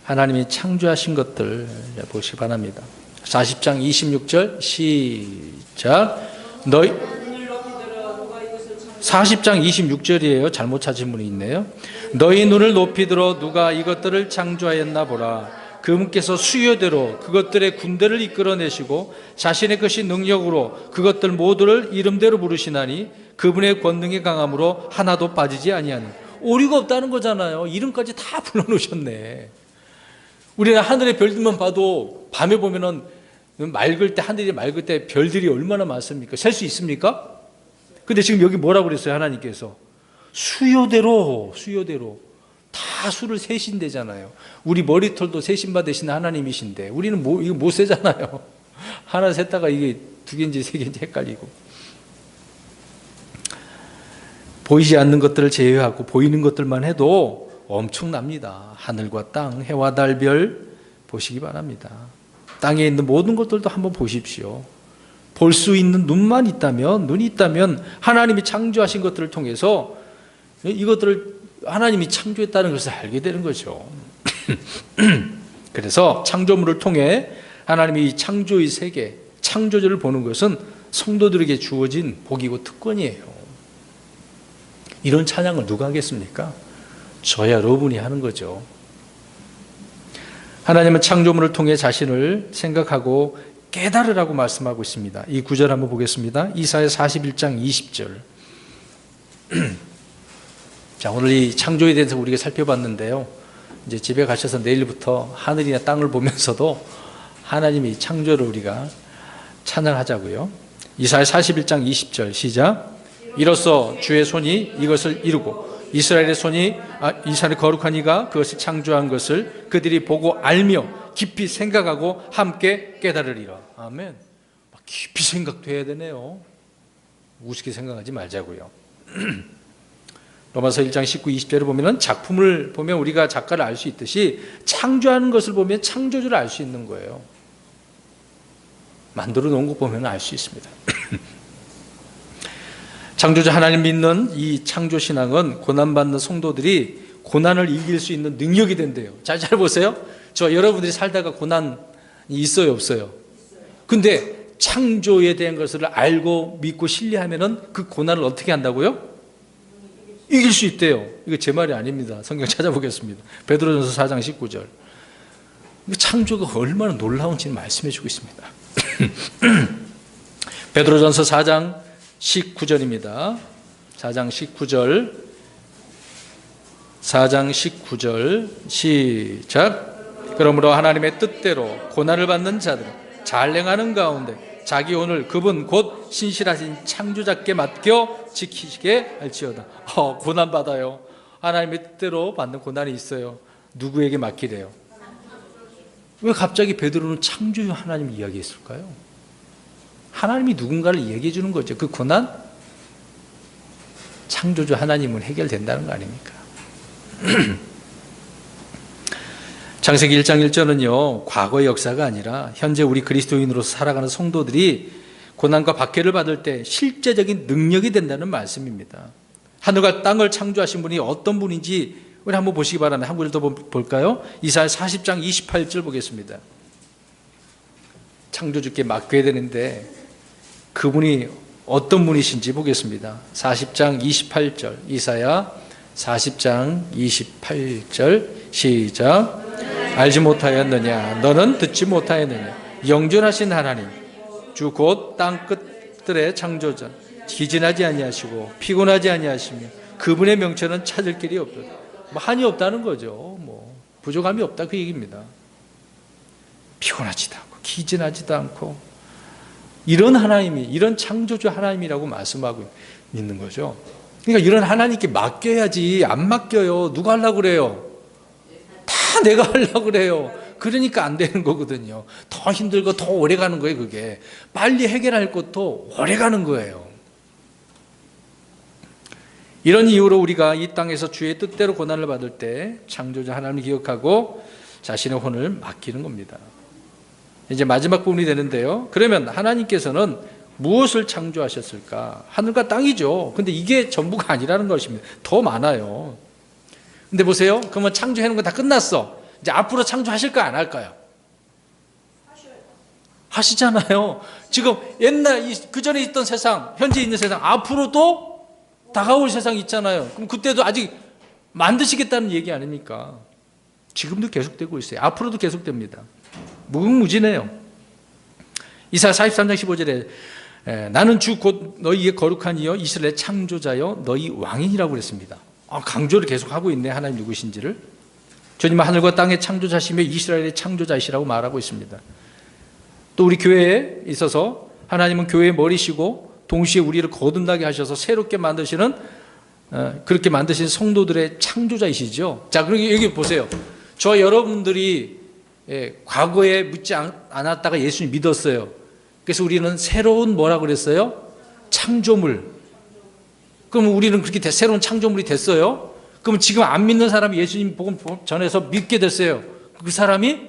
하나님이 창조하신 것들 보시기 바랍니다. 40장 26절 시작. 40장 26절이에요. 잘못 찾은 분이 있네요. 너희 눈을 높이 들어 누가 이것들을 창조하였나 보라. 그분께서 수요대로 그것들의 군대를 이끌어내시고 자신의 것이 능력으로 그것들 모두를 이름대로 부르시나니 그분의 권능의 강함으로 하나도 빠지지 아니하니. 오류가 없다는 거잖아요. 이름까지 다 불러놓으셨네. 우리는 하늘의 별들만 봐도 밤에 보면은 맑을 때, 하늘이 맑을 때 별들이 얼마나 많습니까? 셀 수 있습니까? 근데 지금 여기 뭐라고 그랬어요? 하나님께서 수요대로 다 수를 세신대잖아요. 우리 머리털도 세신바 되신 하나님이신데 우리는 이거 못 세잖아요. 하나 셌다가 이게 두 개인지 세 개인지 헷갈리고. 보이지 않는 것들을 제외하고 보이는 것들만 해도 엄청납니다. 하늘과 땅, 해와 달, 별 보시기 바랍니다. 땅에 있는 모든 것들도 한번 보십시오. 볼 수 있는 눈이 있다면 하나님이 창조하신 것들을 통해서 이것들을 하나님이 창조했다는 것을 알게 되는 거죠. 그래서 창조물을 통해 하나님이 이 창조의 세계, 창조주를 보는 것은 성도들에게 주어진 복이고 특권이에요. 이런 찬양을 누가 하겠습니까? 저야 여러분이 하는 거죠. 하나님은 창조물을 통해 자신을 생각하고 깨달으라고 말씀하고 있습니다. 이 구절 한번 보겠습니다. 이사야 41장 20절. 자, 오늘 이 창조에 대해서 우리가 살펴봤는데요. 이제 집에 가셔서 내일부터 하늘이나 땅을 보면서도 하나님이 창조를 우리가 찬양하자고요. 이사야 41장 20절 시작. 이로써 주의 손이 이것을 이루고 이스라엘의 손이 이스라엘의 거룩한 이가 그것을 창조한 것을 그들이 보고 알며 깊이 생각하고 함께 깨달으리라. 아멘. 깊이 생각도 해야 되네요. 우습게 생각하지 말자고요. 로마서 1장 19, 20절을 보면 작품을 보면 우리가 작가를 알 수 있듯이 창조하는 것을 보면 창조주를 알 수 있는 거예요. 만들어 놓은 것 보면 알 수 있습니다. 창조주 하나님 믿는 이 창조신앙은 고난받는 성도들이 고난을 이길 수 있는 능력이 된대요. 잘 보세요. 저 여러분들이 살다가 고난이 있어요, 없어요? 근데 창조에 대한 것을 알고 믿고 신뢰하면은 그 고난을 어떻게 한다고요? 이길 수 있대요. 이거 제 말이 아닙니다. 성경 찾아보겠습니다. 베드로전서 4장 19절. 창조가 얼마나 놀라운지는 말씀해 주고 있습니다. 베드로전서 4장 19절입니다. 4장 19절 4장 19절 시작. 그러므로 하나님의 뜻대로 고난을 받는 자들은 잘 행하는 가운데 자기 오늘 그분 곧 신실하신 창조자께 맡겨 지키시게 할지어다. 고난받아요. 하나님의 뜻대로 받는 고난이 있어요. 누구에게 맡기래요? 왜 갑자기 베드로는 창조주 하나님 이야기했을까요? 하나님이 누군가를 얘기해 주는 거죠. 그 고난 창조주 하나님은 해결된다는 거 아닙니까? 창세기 1장 1절은요 과거의 역사가 아니라 현재 우리 그리스도인으로서 살아가는 성도들이 고난과 박해를 받을 때 실제적인 능력이 된다는 말씀입니다. 하늘과 땅을 창조하신 분이 어떤 분인지 우리 한번 보시기 바랍니다. 한 구절 더 볼까요? 이사야 40장 28절 보겠습니다. 창조주께 맡겨야 되는데 그분이 어떤 분이신지 보겠습니다. 40장 28절 이사야 40장 28절 시작. 알지 못하였느냐 너는 듣지 못하였느냐 영존하신 하나님 주 곧 땅 끝들의 창조자 기진하지 아니하시고 피곤하지 아니하시며 그분의 명체는 찾을 길이 없도다. 한이 없다는 거죠. 부족함이 없다 그 얘기입니다. 피곤하지도 않고 기진하지도 않고 이런 하나님이 이런 창조주 하나님이라고 말씀하고 있는 거죠. 그러니까 이런 하나님께 맡겨야지. 안 맡겨요. 누가 하려고 그래요? 다 내가 하려고 그래요. 그러니까 안 되는 거거든요. 더 힘들고 더 오래 가는 거예요. 그게 빨리 해결할 것도 오래 가는 거예요. 이런 이유로 우리가 이 땅에서 주의 뜻대로 고난을 받을 때 창조자 하나님을 기억하고 자신의 혼을 맡기는 겁니다. 이제 마지막 부분이 되는데요. 그러면 하나님께서는 무엇을 창조하셨을까? 하늘과 땅이죠. 근데 이게 전부가 아니라는 것입니다. 더 많아요. 근데 보세요. 그러면 창조하는 건 다 끝났어. 이제 앞으로 창조하실까요? 안 할까요? 하시잖아요. 지금 옛날 그 전에 있던 세상, 현재 있는 세상, 앞으로도 다가올 세상이 있잖아요. 그럼 그때도 아직 만드시겠다는 얘기 아닙니까? 지금도 계속되고 있어요. 앞으로도 계속됩니다. 무궁무진해요. 이사야 43장 15절에 나는 주 곧 너희의 거룩한 이여 이스라엘의 창조자여 너희 왕이라고 그랬습니다. 강조를 계속하고 있네. 하나님 누구신지를. 주님은 하늘과 땅의 창조자시며 이스라엘의 창조자이시라고 말하고 있습니다. 또 우리 교회에 있어서 하나님은 교회의 머리시고 동시에 우리를 거듭나게 하셔서 새롭게 만드시는 그렇게 만드신 성도들의 창조자이시죠. 자, 그리고 여기 보세요. 저 여러분들이 과거에 믿지 않았다가 예수님 믿었어요. 그래서 우리는 새로운 뭐라고 그랬어요? 창조물. 그럼 우리는 그렇게 새로운 창조물이 됐어요. 그럼 지금 안 믿는 사람이 예수님 복음 전해서 믿게 됐어요. 그 사람이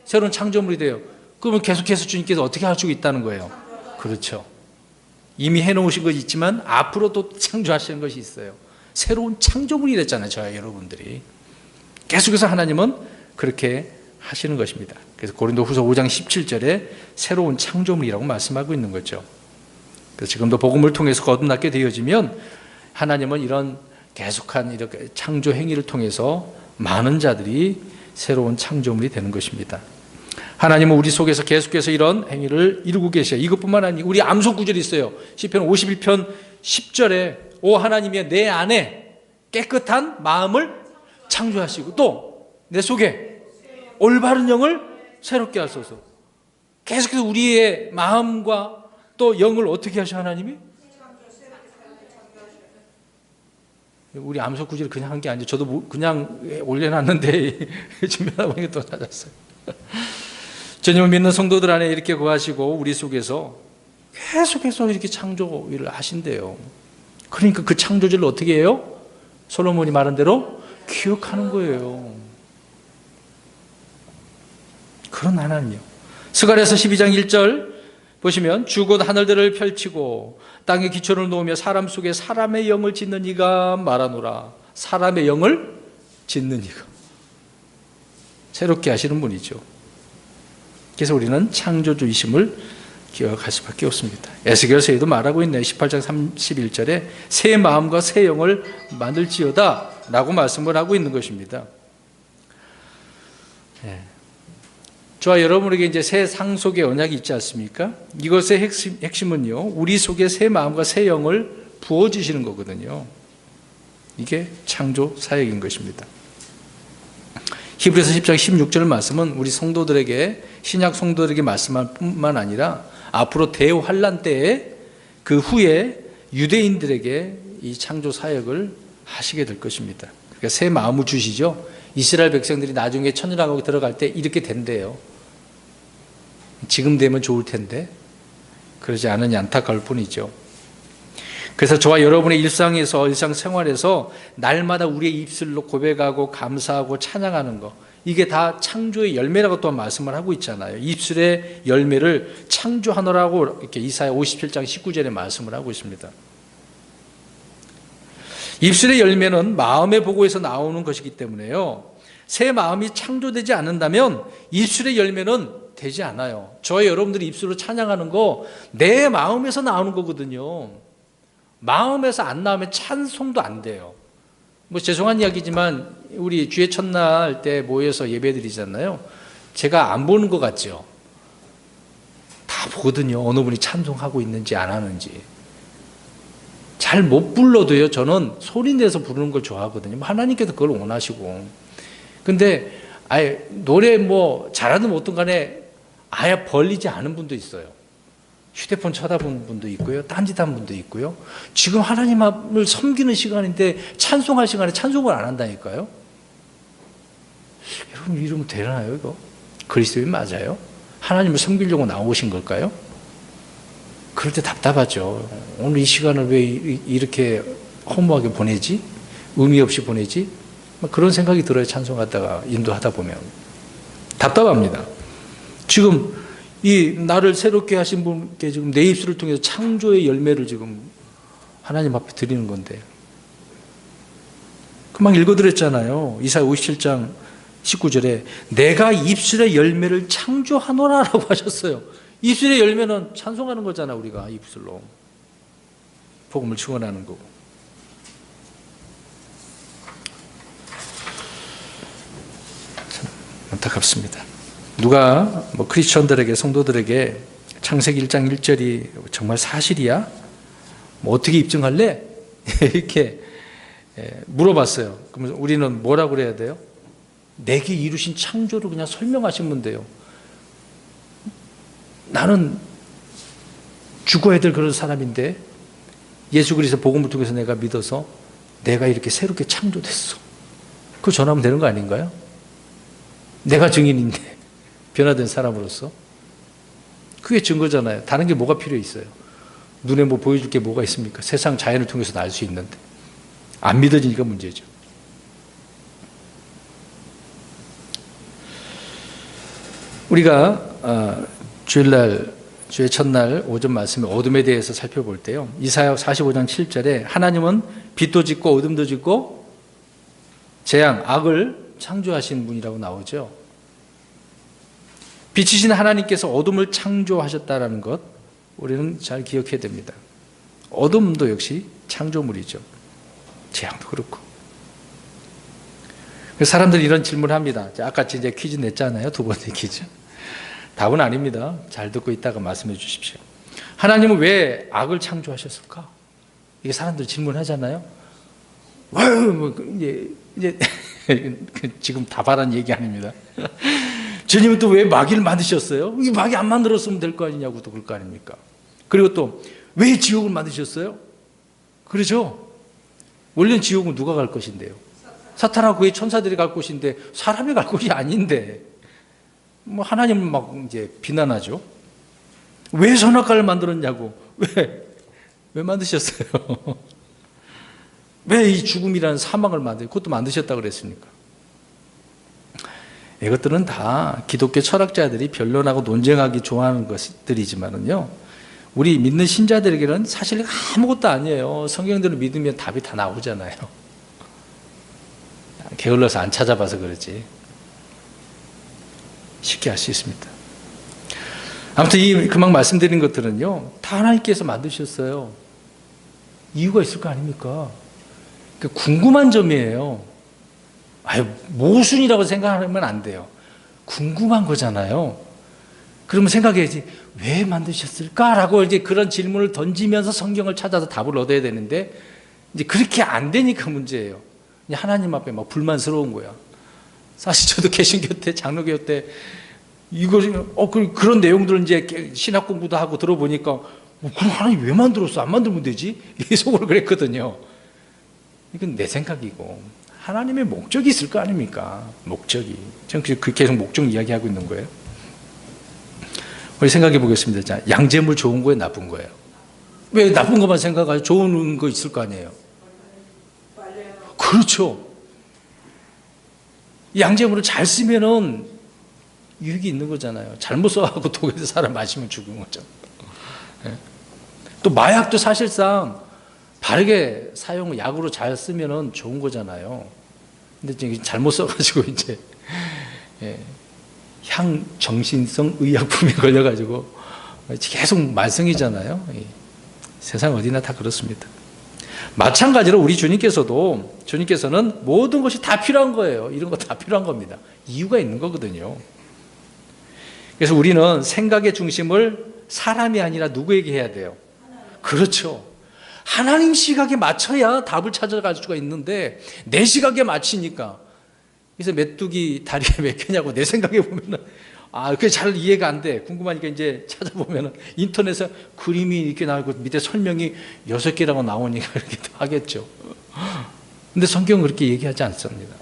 새로운 창조물이 돼요. 그러면 계속해서 주님께서 어떻게 하시고 있다는 거예요? 그렇죠. 이미 해놓으신 것이 있지만 앞으로 또 창조하시는 것이 있어요. 새로운 창조물이 됐잖아요. 저희 여러분들이. 계속해서 하나님은 그렇게 하시는 것입니다. 그래서 고린도후서 5장 17절에 새로운 창조물이라고 말씀하고 있는 거죠. 그래서 지금도 복음을 통해서 거듭나게 되어지면 하나님은 이런 계속한 이렇게 창조 행위를 통해서 많은 자들이 새로운 창조물이 되는 것입니다. 하나님은 우리 속에서 계속해서 이런 행위를 이루고 계셔요. 이것뿐만 아니고 우리 암송 구절이 있어요. 시편 51편 10절에 오 하나님이여 내 안에 깨끗한 마음을 창조하시고 또 내 속에 올바른 영을 새롭게 하소서. 계속해서 우리의 마음과 또 영을 어떻게 하셔 하나님이? 우리 암송 구절을 그냥 한 게 아니죠. 저도 그냥 올려놨는데 준비하다 보니까 또 찾았어요. 주님을 믿는 성도들 안에 이렇게 거하시고 우리 속에서 계속해서 이렇게 창조 일을 하신대요. 그러니까 그 창조주를 어떻게 해요? 솔로몬이 말한 대로 기억하는 거예요. 그런 하나님이요. 스가랴서 12장 1절 보시면 주 곧 하늘들을 펼치고 땅에 기초를 놓으며 사람 속에 사람의 영을 짓는 이가 말하노라. 사람의 영을 짓는 이가 새롭게 하시는 분이죠. 그래서 우리는 창조주이심을 기억할 수밖에 없습니다. 에스겔서에도 말하고 있네요. 18장 31절에 새 마음과 새 영을 만들지어다 라고 말씀을 하고 있는 것입니다. 저와 여러분에게 이제 새 상속의 언약이 있지 않습니까? 이것의 핵심은요, 우리 속에 새 마음과 새 영을 부어주시는 거거든요. 이게 창조 사역인 것입니다. 히브리서 10장 16절 말씀은 우리 성도들에게, 신약 성도들에게 말씀할 뿐만 아니라 앞으로 대환란 때에 그 후에 유대인들에게 이 창조 사역을 하시게 될 것입니다. 그러니까 새 마음을 주시죠. 이스라엘 백성들이 나중에 천일왕국에 들어갈 때 이렇게 된대요. 지금 되면 좋을 텐데 그러지 않으니 안타까울 뿐이죠. 그래서 저와 여러분의 일상생활에서 날마다 우리의 입술로 고백하고 감사하고 찬양하는 것, 이게 다 창조의 열매라고 또한 말씀을 하고 있잖아요. 입술의 열매를 창조하노라고 이렇게 이사야 57장 19절에 말씀을 하고 있습니다. 입술의 열매는 마음의 보고에서 나오는 것이기 때문에요, 새 마음이 창조되지 않는다면 입술의 열매는 되지 않아요. 저희 여러분들이 입술로 찬양하는 거 내 마음에서 나오는 거거든요. 마음에서 안 나오면 찬송도 안 돼요. 뭐 죄송한 이야기지만 우리 주의 첫날 때 모여서 예배드리잖아요. 제가 안 보는 것 같죠? 다 보거든요. 어느 분이 찬송하고 있는지 안 하는지. 잘 못 불러도요, 저는 소리 내서 부르는 걸 좋아하거든요. 하나님께서 그걸 원하시고. 근데 아예 노래 뭐 잘하든 못든 간에 아예 벌리지 않은 분도 있어요. 휴대폰 쳐다보는 분도 있고요, 딴짓하는 분도 있고요. 지금 하나님을 섬기는 시간인데 찬송할 시간에 찬송을 안 한다니까요. 여러분, 이러면 되나요? 이거 그리스도인 맞아요? 하나님을 섬기려고 나오신 걸까요? 그럴 때 답답하죠. 오늘 이 시간을 왜 이렇게 허무하게 보내지? 의미 없이 보내지? 그런 생각이 들어요. 찬송하다가 인도하다 보면 답답합니다. 지금 이 나를 새롭게 하신 분께 지금 내 입술을 통해서 창조의 열매를 지금 하나님 앞에 드리는 건데, 금방 읽어드렸잖아요. 이사야 57장 19절에 내가 입술의 열매를 창조하노라라고 하셨어요. 입술의 열매는 찬송하는 거잖아. 우리가 입술로 복음을 증언하는 거고. 참 안타깝습니다. 누가 뭐 크리스천들에게, 성도들에게 창세기 1장 1절이 정말 사실이야? 뭐 어떻게 입증할래? 이렇게 물어봤어요. 그러면 우리는 뭐라고 그래야 돼요? 내게 이루신 창조를 그냥 설명하시면 돼요. 나는 죽어야 될 그런 사람인데 예수 그리스도 복음을 통해서 내가 믿어서 내가 이렇게 새롭게 창조됐어. 그거 전하면 되는 거 아닌가요? 내가 증인인데 변화된 사람으로서. 그게 증거잖아요. 다른 게 뭐가 필요 있어요? 눈에 뭐 보여줄 게 뭐가 있습니까? 세상 자연을 통해서 알 수 있는데. 안 믿어지니까 문제죠. 우리가 주일날, 주의 첫날 오전 말씀의 어둠에 대해서 살펴볼 때요, 이사야 45장 7절에 하나님은 빛도 짓고 어둠도 짓고 재앙, 악을 창조하신 분이라고 나오죠. 빛이신 하나님께서 어둠을 창조하셨다는 것, 우리는 잘 기억해야 됩니다. 어둠도 역시 창조물이죠. 재앙도 그렇고. 사람들이 이런 질문을 합니다. 아까 이제 퀴즈 냈잖아요. 두 번째 퀴즈. 답은 아닙니다. 잘 듣고 있다가 말씀해 주십시오. 하나님은 왜 악을 창조하셨을까? 이게 사람들이 질문하잖아요. 이제 지금 답하라는 얘기 아닙니다. 주님은 또 왜 마귀를 만드셨어요? 이 마귀 안 만들었으면 될 거 아니냐고 또 그럴 거 아닙니까? 그리고 또 왜 지옥을 만드셨어요? 그렇죠? 원래는 지옥은 누가 갈 것인데요? 사탄하고 그의 천사들이 갈 곳인데 사람이 갈 곳이 아닌데 뭐 하나님을 막 이제 비난하죠. 왜 선악과를 만들었냐고. 왜 만드셨어요? 왜 이 죽음이라는 사망을 그것도 만드셨다고 그랬습니까? 이것들은 다 기독교 철학자들이 변론하고 논쟁하기 좋아하는 것들이지만은요, 우리 믿는 신자들에게는 사실 아무것도 아니에요. 성경대로 믿으면 답이 다 나오잖아요. 게을러서 안 찾아봐서 그렇지. 쉽게 알 수 있습니다. 아무튼 그만 말씀드린 것들은요, 다 하나님께서 만드셨어요. 이유가 있을 거 아닙니까? 궁금한 점이에요. 모순이라고 생각하면 안 돼요. 궁금한 거잖아요. 그러면 생각해야지, 왜 만드셨을까라고 이제 그런 질문을 던지면서 성경을 찾아서 답을 얻어야 되는데, 이제 그렇게 안 되니까 문제예요. 하나님 앞에 막 불만스러운 거야. 사실 저도 개신교 때, 장로교 때 그런 내용들을 이제 신학 공부도 하고 들어보니까 그럼 하나님 왜 만들었어? 안 만들면 되지? 이 속으로 그랬거든요. 이건 내 생각이고 하나님의 목적이 있을 거 아닙니까? 목적이. 저는 계속 목적 이야기하고 있는 거예요. 우리 생각해 보겠습니다. 자, 양재물 좋은 거예요, 나쁜 거예요? 왜 나쁜 것만 생각하죠? 좋은 거 있을 거 아니에요? 그렇죠. 양재물을 잘 쓰면은 유익이 있는 거잖아요. 잘못 써갖고 독에서 사람 마시면 죽은 거죠. 또 마약도 사실상 바르게 사용, 약으로 잘 쓰면은 좋은 거잖아요. 근데 지금 잘못 써가지고 이제 향정신성 의약품에 걸려가지고 계속 말썽이잖아요. 세상 어디나 다 그렇습니다. 마찬가지로 우리 주님께서는 모든 것이 다 필요한 거예요. 이런 거 다 필요한 겁니다. 이유가 있는 거거든요. 그래서 우리는 생각의 중심을 사람이 아니라 누구에게 해야 돼요? 그렇죠. 하나님 시각에 맞춰야 답을 찾아갈 수가 있는데 내 시각에 맞추니까, 그래서 메뚜기 다리에 몇 개냐고 내 생각에 보면은 그게 잘 이해가 안 돼. 궁금하니까 이제 찾아보면은 인터넷에 그림이 이렇게 나오고 밑에 설명이 6개라고 나오니까 이렇게 하겠죠. 근데 성경은 그렇게 얘기하지 않습니다.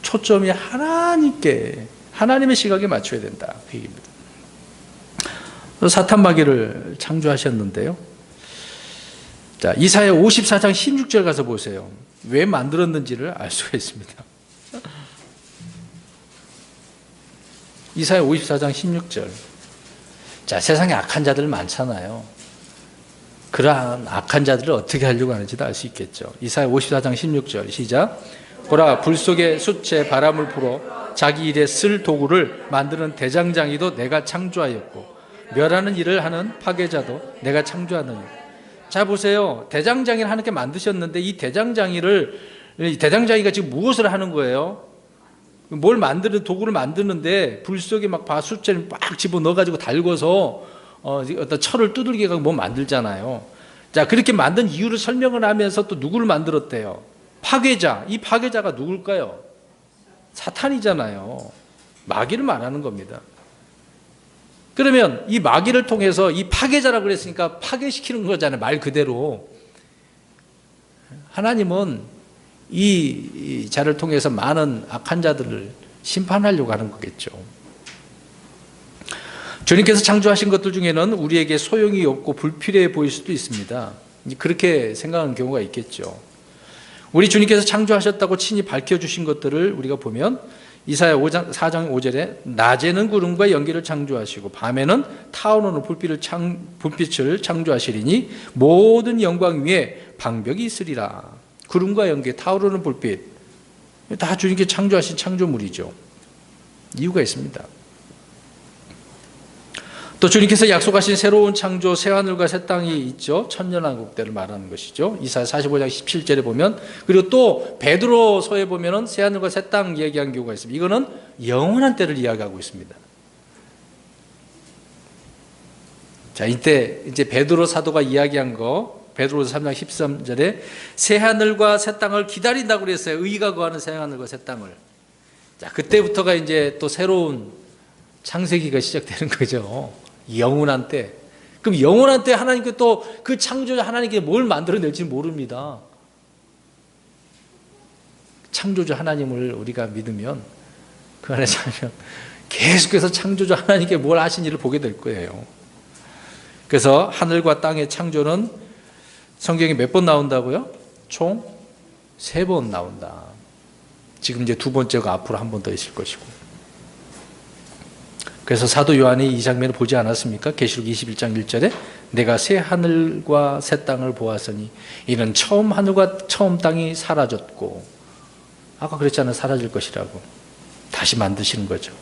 초점이 하나님께, 하나님의 시각에 맞춰야 된다, 그 얘기입니다. 사탄 마귀를 창조하셨는데요. 자, 이사야 54장 16절 가서 보세요. 왜 만들었는지를 알 수가 있습니다. 이사야 54장 16절. 자, 세상에 악한 자들 많잖아요. 그러한 악한 자들을 어떻게 하려고 하는지도 알 수 있겠죠. 이사야 54장 16절 시작. 보라, 불 속에 숫에 바람을 불어 자기 일에 쓸 도구를 만드는 대장장이도 내가 창조하였고 멸하는 일을 하는 파괴자도 내가 창조하느니. 자, 보세요. 대장장이를 하나님께 만드셨는데 이 대장장이가 지금 무엇을 하는 거예요? 뭘 만드는, 도구를 만드는데 불 속에 막 숫자를 막 집어넣어가지고 달궈서 어떤 철을 두들겨가지고 뭐 만들잖아요. 자, 그렇게 만든 이유를 설명을 하면서 또 누구를 만들었대요? 파괴자. 이 파괴자가 누굴까요? 사탄이잖아요. 마귀를 말하는 겁니다. 그러면 이 마귀를 통해서 이 파괴자라고 그랬으니까 파괴시키는 거잖아요. 말 그대로. 하나님은 이 자를 통해서 많은 악한 자들을 심판하려고 하는 거겠죠. 주님께서 창조하신 것들 중에는 우리에게 소용이 없고 불필요해 보일 수도 있습니다. 그렇게 생각하는 경우가 있겠죠. 우리 주님께서 창조하셨다고 친히 밝혀주신 것들을 우리가 보면 이사야 4장 5절에 낮에는 구름과 연기를 창조하시고 밤에는 타오르는 불빛을 창조하시리니 모든 영광 위에 방벽이 있으리라. 구름과 연기, 타오르는 불빛, 다 주님께 창조하신 창조물이죠. 이유가 있습니다. 또 주님께서 약속하신 새로운 창조, 새하늘과 새 땅이 있죠. 천년왕국 때를 말하는 것이죠. 이사야 45장 17절에 보면, 그리고 또 베드로서에 보면은 새하늘과 새 땅 얘기한 경우가 있습니다. 이거는 영원한 때를 이야기하고 있습니다. 자, 이때 이제 베드로 사도가 이야기한 거, 베드로서 3장 13절에 새하늘과 새 땅을 기다린다고 그랬어요. 의가 거하는 새하늘과 새 땅을. 자, 그때부터가 이제 또 새로운 창세기가 시작되는 거죠. 영원한 때. 그럼 영원한 때 하나님께 또 그 창조자 하나님께 뭘 만들어낼지 모릅니다. 창조자 하나님을 우리가 믿으면, 그 안에 살면 계속해서 창조자 하나님께 뭘 하신 일을 보게 될 거예요. 그래서 하늘과 땅의 창조는 성경에 몇 번 나온다고요? 총 3번 나온다. 지금 이제 2번째가 앞으로 한 번 더 있을 것이고. 그래서 사도 요한이 이 장면을 보지 않았습니까? 계시록 21장 1절에 내가 새 하늘과 새 땅을 보았으니 이는 처음 하늘과 처음 땅이 사라졌고, 아까 그랬잖아요. 사라질 것이라고. 다시 만드시는 거죠.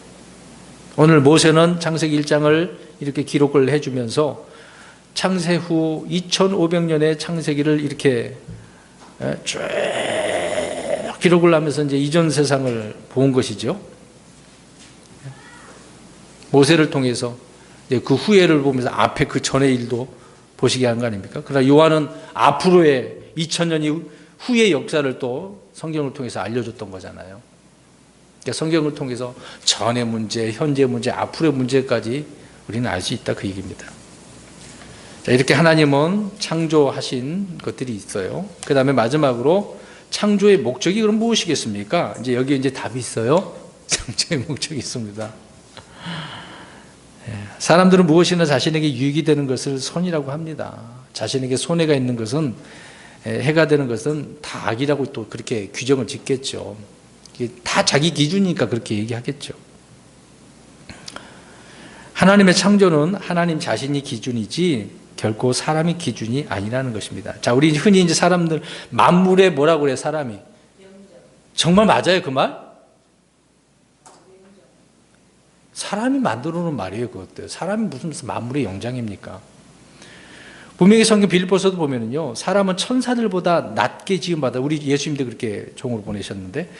오늘 모세는 창세기 1장을 이렇게 기록을 해주면서 창세 후 2500년의 창세기를 이렇게 쭉 기록을 하면서 이제 이전 세상을 본 것이죠. 모세를 통해서 그 후예를 보면서 앞에 그 전의 일도 보시게 한 거 아닙니까? 그러나 요한은 앞으로의 2000년 후의 역사를 또 성경을 통해서 알려줬던 거잖아요. 그러니까 성경을 통해서 전의 문제, 현재 문제, 앞으로의 문제까지 우리는 알 수 있다 그 얘기입니다. 자, 이렇게 하나님은 창조하신 것들이 있어요. 그 다음에 마지막으로 창조의 목적이 그럼 무엇이겠습니까? 이제 여기에 이제 답이 있어요. 창조의 목적이 있습니다. 사람들은 무엇이나 자신에게 유익이 되는 것을 선이라고 합니다. 자신에게 손해가 있는 것은, 해가 되는 것은 다 악이라고 또 그렇게 규정을 짓겠죠. 다 자기 기준이니까 그렇게 얘기하겠죠. 하나님의 창조는 하나님 자신이 기준이지 결코 사람이 기준이 아니라는 것입니다. 자, 우리 흔히 이제 사람들 만물에 뭐라고 그래, 사람이? 정말 맞아요, 그 말? 사람이 만들어 놓은 말이에요, 그것도. 사람이 무슨 만물의 영장입니까? 분명히 성경 빌립보서도 보면은요, 사람은 천사들보다 낮게 지음받아. 우리 예수님도 그렇게 종으로 보내셨는데,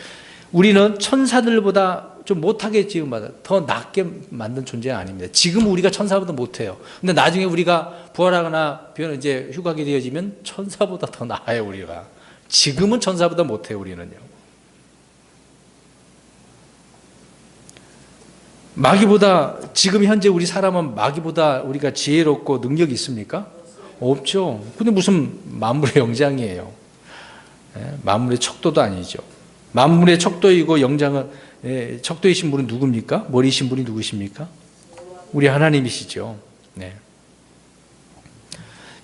우리는 천사들보다 좀 못하게 지음받아. 더 낮게 만든 존재 아닙니다. 지금 우리가 천사보다 못해요. 근데 나중에 우리가 부활하거나 이제 휴가게 되어지면 천사보다 더 나아요, 우리가. 지금은 천사보다 못해요, 우리는요. 마귀보다, 지금 현재 우리 사람은 마귀보다 우리가 지혜롭고 능력이 있습니까? 없죠. 근데 무슨 만물의 영장이에요. 만물의 척도도 아니죠. 만물의 척도이고 영장은, 척도이신 분은 누굽니까? 머리이신 분이 누구십니까? 우리 하나님이시죠. 네.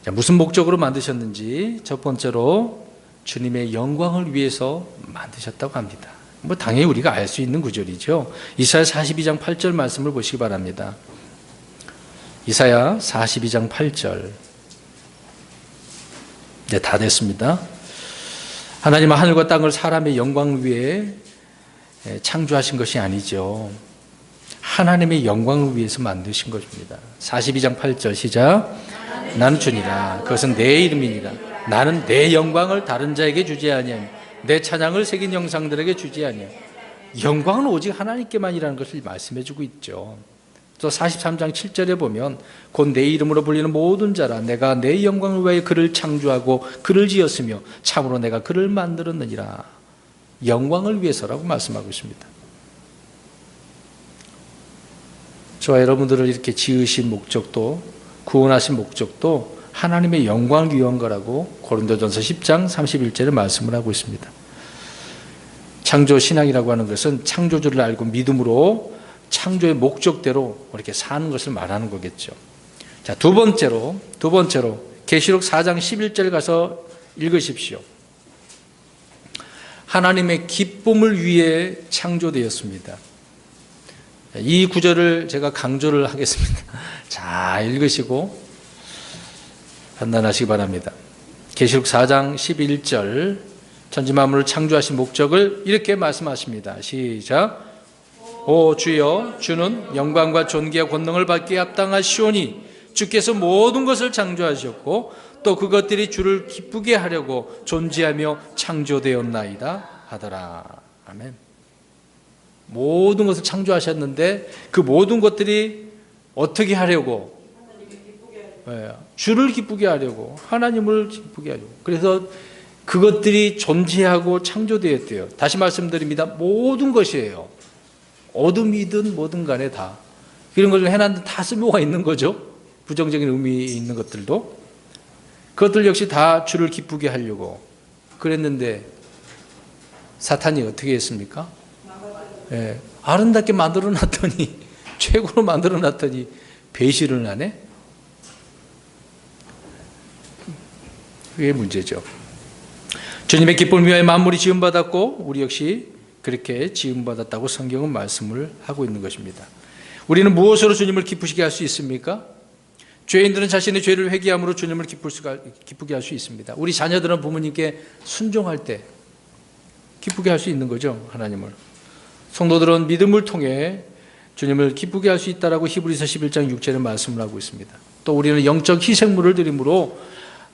자, 무슨 목적으로 만드셨는지 첫 번째로 주님의 영광을 위해서 만드셨다고 합니다. 뭐 당연히 우리가 알 수 있는 구절이죠. 이사야 42장 8절 말씀을 보시기 바랍니다. 이사야 42장 8절. 네, 다 됐습니다. 하나님은 하늘과 땅을 사람의 영광을 위해 창조하신 것이 아니죠. 하나님의 영광을 위해서 만드신 것입니다. 42장 8절 시작. 나는 주니라. 그것은 내 이름이니라. 나는 내 영광을 다른 자에게 주지 아니하며 내 찬양을 새긴 형상들에게 주지 아니하며. 영광은 오직 하나님께만이라는 것을 말씀해 주고 있죠. 또 43장 7절에 보면 곧 내 이름으로 불리는 모든 자라 내가 내 영광을 위하여 그를 창조하고 그를 지었으며 참으로 내가 그를 만들었느니라. 영광을 위해서라고 말씀하고 있습니다. 저와 여러분들을 이렇게 지으신 목적도, 구원하신 목적도 하나님의 영광을 위한 거라고 고린도전서 10장 31절에 말씀을 하고 있습니다. 창조 신앙이라고 하는 것은 창조주를 알고 믿음으로 창조의 목적대로 이렇게 사는 것을 말하는 거겠죠. 자, 두 번째로 계시록 4장 11절 가서 읽으십시오. 하나님의 기쁨을 위해 창조되었습니다. 이 구절을 제가 강조를 하겠습니다. 자, 읽으시고 판단하시기 바랍니다. 계시록 4장 11절 천지만물을 창조하신 목적을 이렇게 말씀하십니다. 시작. 오 주여, 주는 영광과 존귀와 권능을 받기에 합당하시오니 주께서 모든 것을 창조하셨고 또 그것들이 주를 기쁘게 하려고 존재하며 창조되었나이다 하더라. 아멘. 모든 것을 창조하셨는데 그 모든 것들이 어떻게 하려고? 주를 기쁘게 하려고, 하나님을 기쁘게 하려고. 그래서 그것들이 존재하고 창조되었대요. 다시 말씀드립니다. 모든 것이에요. 어둠이든 뭐든 간에 다. 이런 걸 해놨는데 다 쓸모가 있는 거죠. 부정적인 의미 있는 것들도. 그것들 역시 다 주를 기쁘게 하려고 그랬는데 사탄이 어떻게 했습니까? 아름답게 만들어놨더니, 최고로 만들어놨더니 배신을 하네? 그게 문제죠. 주님의 기쁨을 위하여 만물이 지음받았고 우리 역시 그렇게 지음받았다고 성경은 말씀을 하고 있는 것입니다. 우리는 무엇으로 주님을 기쁘시게 할 수 있습니까? 죄인들은 자신의 죄를 회개함으로 주님을 기쁘게 할 수 있습니다. 우리 자녀들은 부모님께 순종할 때 기쁘게 할 수 있는 거죠, 하나님을. 성도들은 믿음을 통해 주님을 기쁘게 할 수 있다라고 히브리서 11장 6절에 말씀을 하고 있습니다. 또 우리는 영적 희생물을 드림으로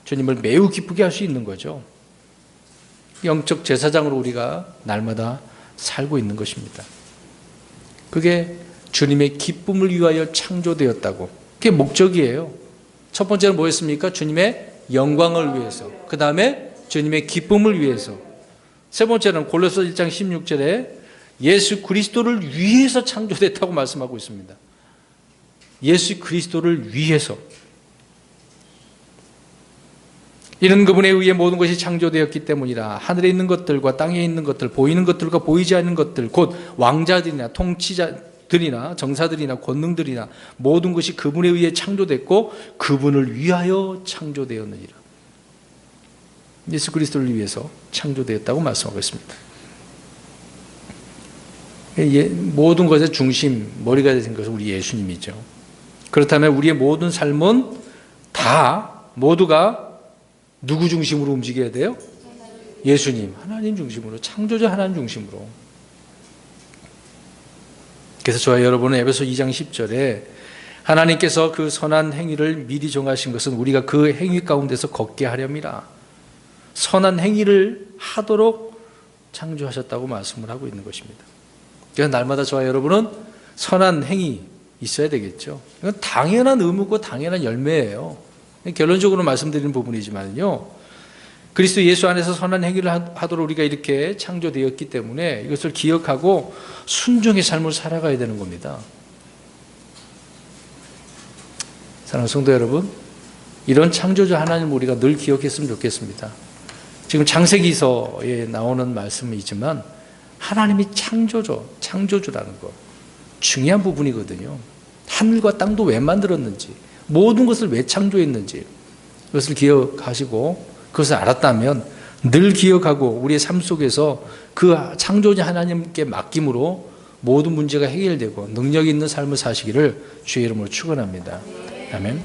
주님을 매우 기쁘게 할 수 있는 거죠. 영적 제사장으로 우리가 날마다 살고 있는 것입니다. 그게 주님의 기쁨을 위하여 창조되었다고. 그게 목적이에요. 첫 번째는 뭐였습니까? 주님의 영광을 위해서. 그 다음에 주님의 기쁨을 위해서. 세 번째는 골로새 1장 16절에 예수 그리스도를 위해서 창조됐다고 말씀하고 있습니다. 예수 그리스도를 위해서. 이는 그분에 의해 모든 것이 창조되었기 때문이라. 하늘에 있는 것들과 땅에 있는 것들, 보이는 것들과 보이지 않는 것들, 곧 왕자들이나 통치자들이나 정사들이나 권능들이나 모든 것이 그분에 의해 창조됐고 그분을 위하여 창조되었느니라. 예수 그리스도를 위해서 창조되었다고 말씀하고 있습니다. 모든 것의 중심, 머리가 되신 것은 우리 예수님이죠. 그렇다면 우리의 모든 삶은 다 모두가 누구 중심으로 움직여야 돼요? 예수님, 하나님 중심으로, 창조자 하나님 중심으로. 그래서 저와 여러분은 에베소 2장 10절에 하나님께서 그 선한 행위를 미리 정하신 것은 우리가 그 행위 가운데서 걷게 하렵니다. 선한 행위를 하도록 창조하셨다고 말씀을 하고 있는 것입니다. 그래서 날마다 저와 여러분은 선한 행위 있어야 되겠죠. 이건 당연한 의무고 당연한 열매예요. 결론적으로 말씀드리는 부분이지만요. 그리스도 예수 안에서 선한 행위를 하도록 우리가 이렇게 창조되었기 때문에 이것을 기억하고 순종의 삶을 살아가야 되는 겁니다. 사랑하는 성도 여러분, 이런 창조주 하나님을 우리가 늘 기억했으면 좋겠습니다. 지금 창세기서에 나오는 말씀이지만 하나님이 창조주라는 거 중요한 부분이거든요. 하늘과 땅도 왜 만들었는지, 모든 것을 왜 창조했는지 그것을 기억하시고 그것을 알았다면 늘 기억하고 우리의 삶 속에서 그 창조자 하나님께 맡김으로 모든 문제가 해결되고 능력 있는 삶을 사시기를 주의 이름으로 축원합니다. 아멘.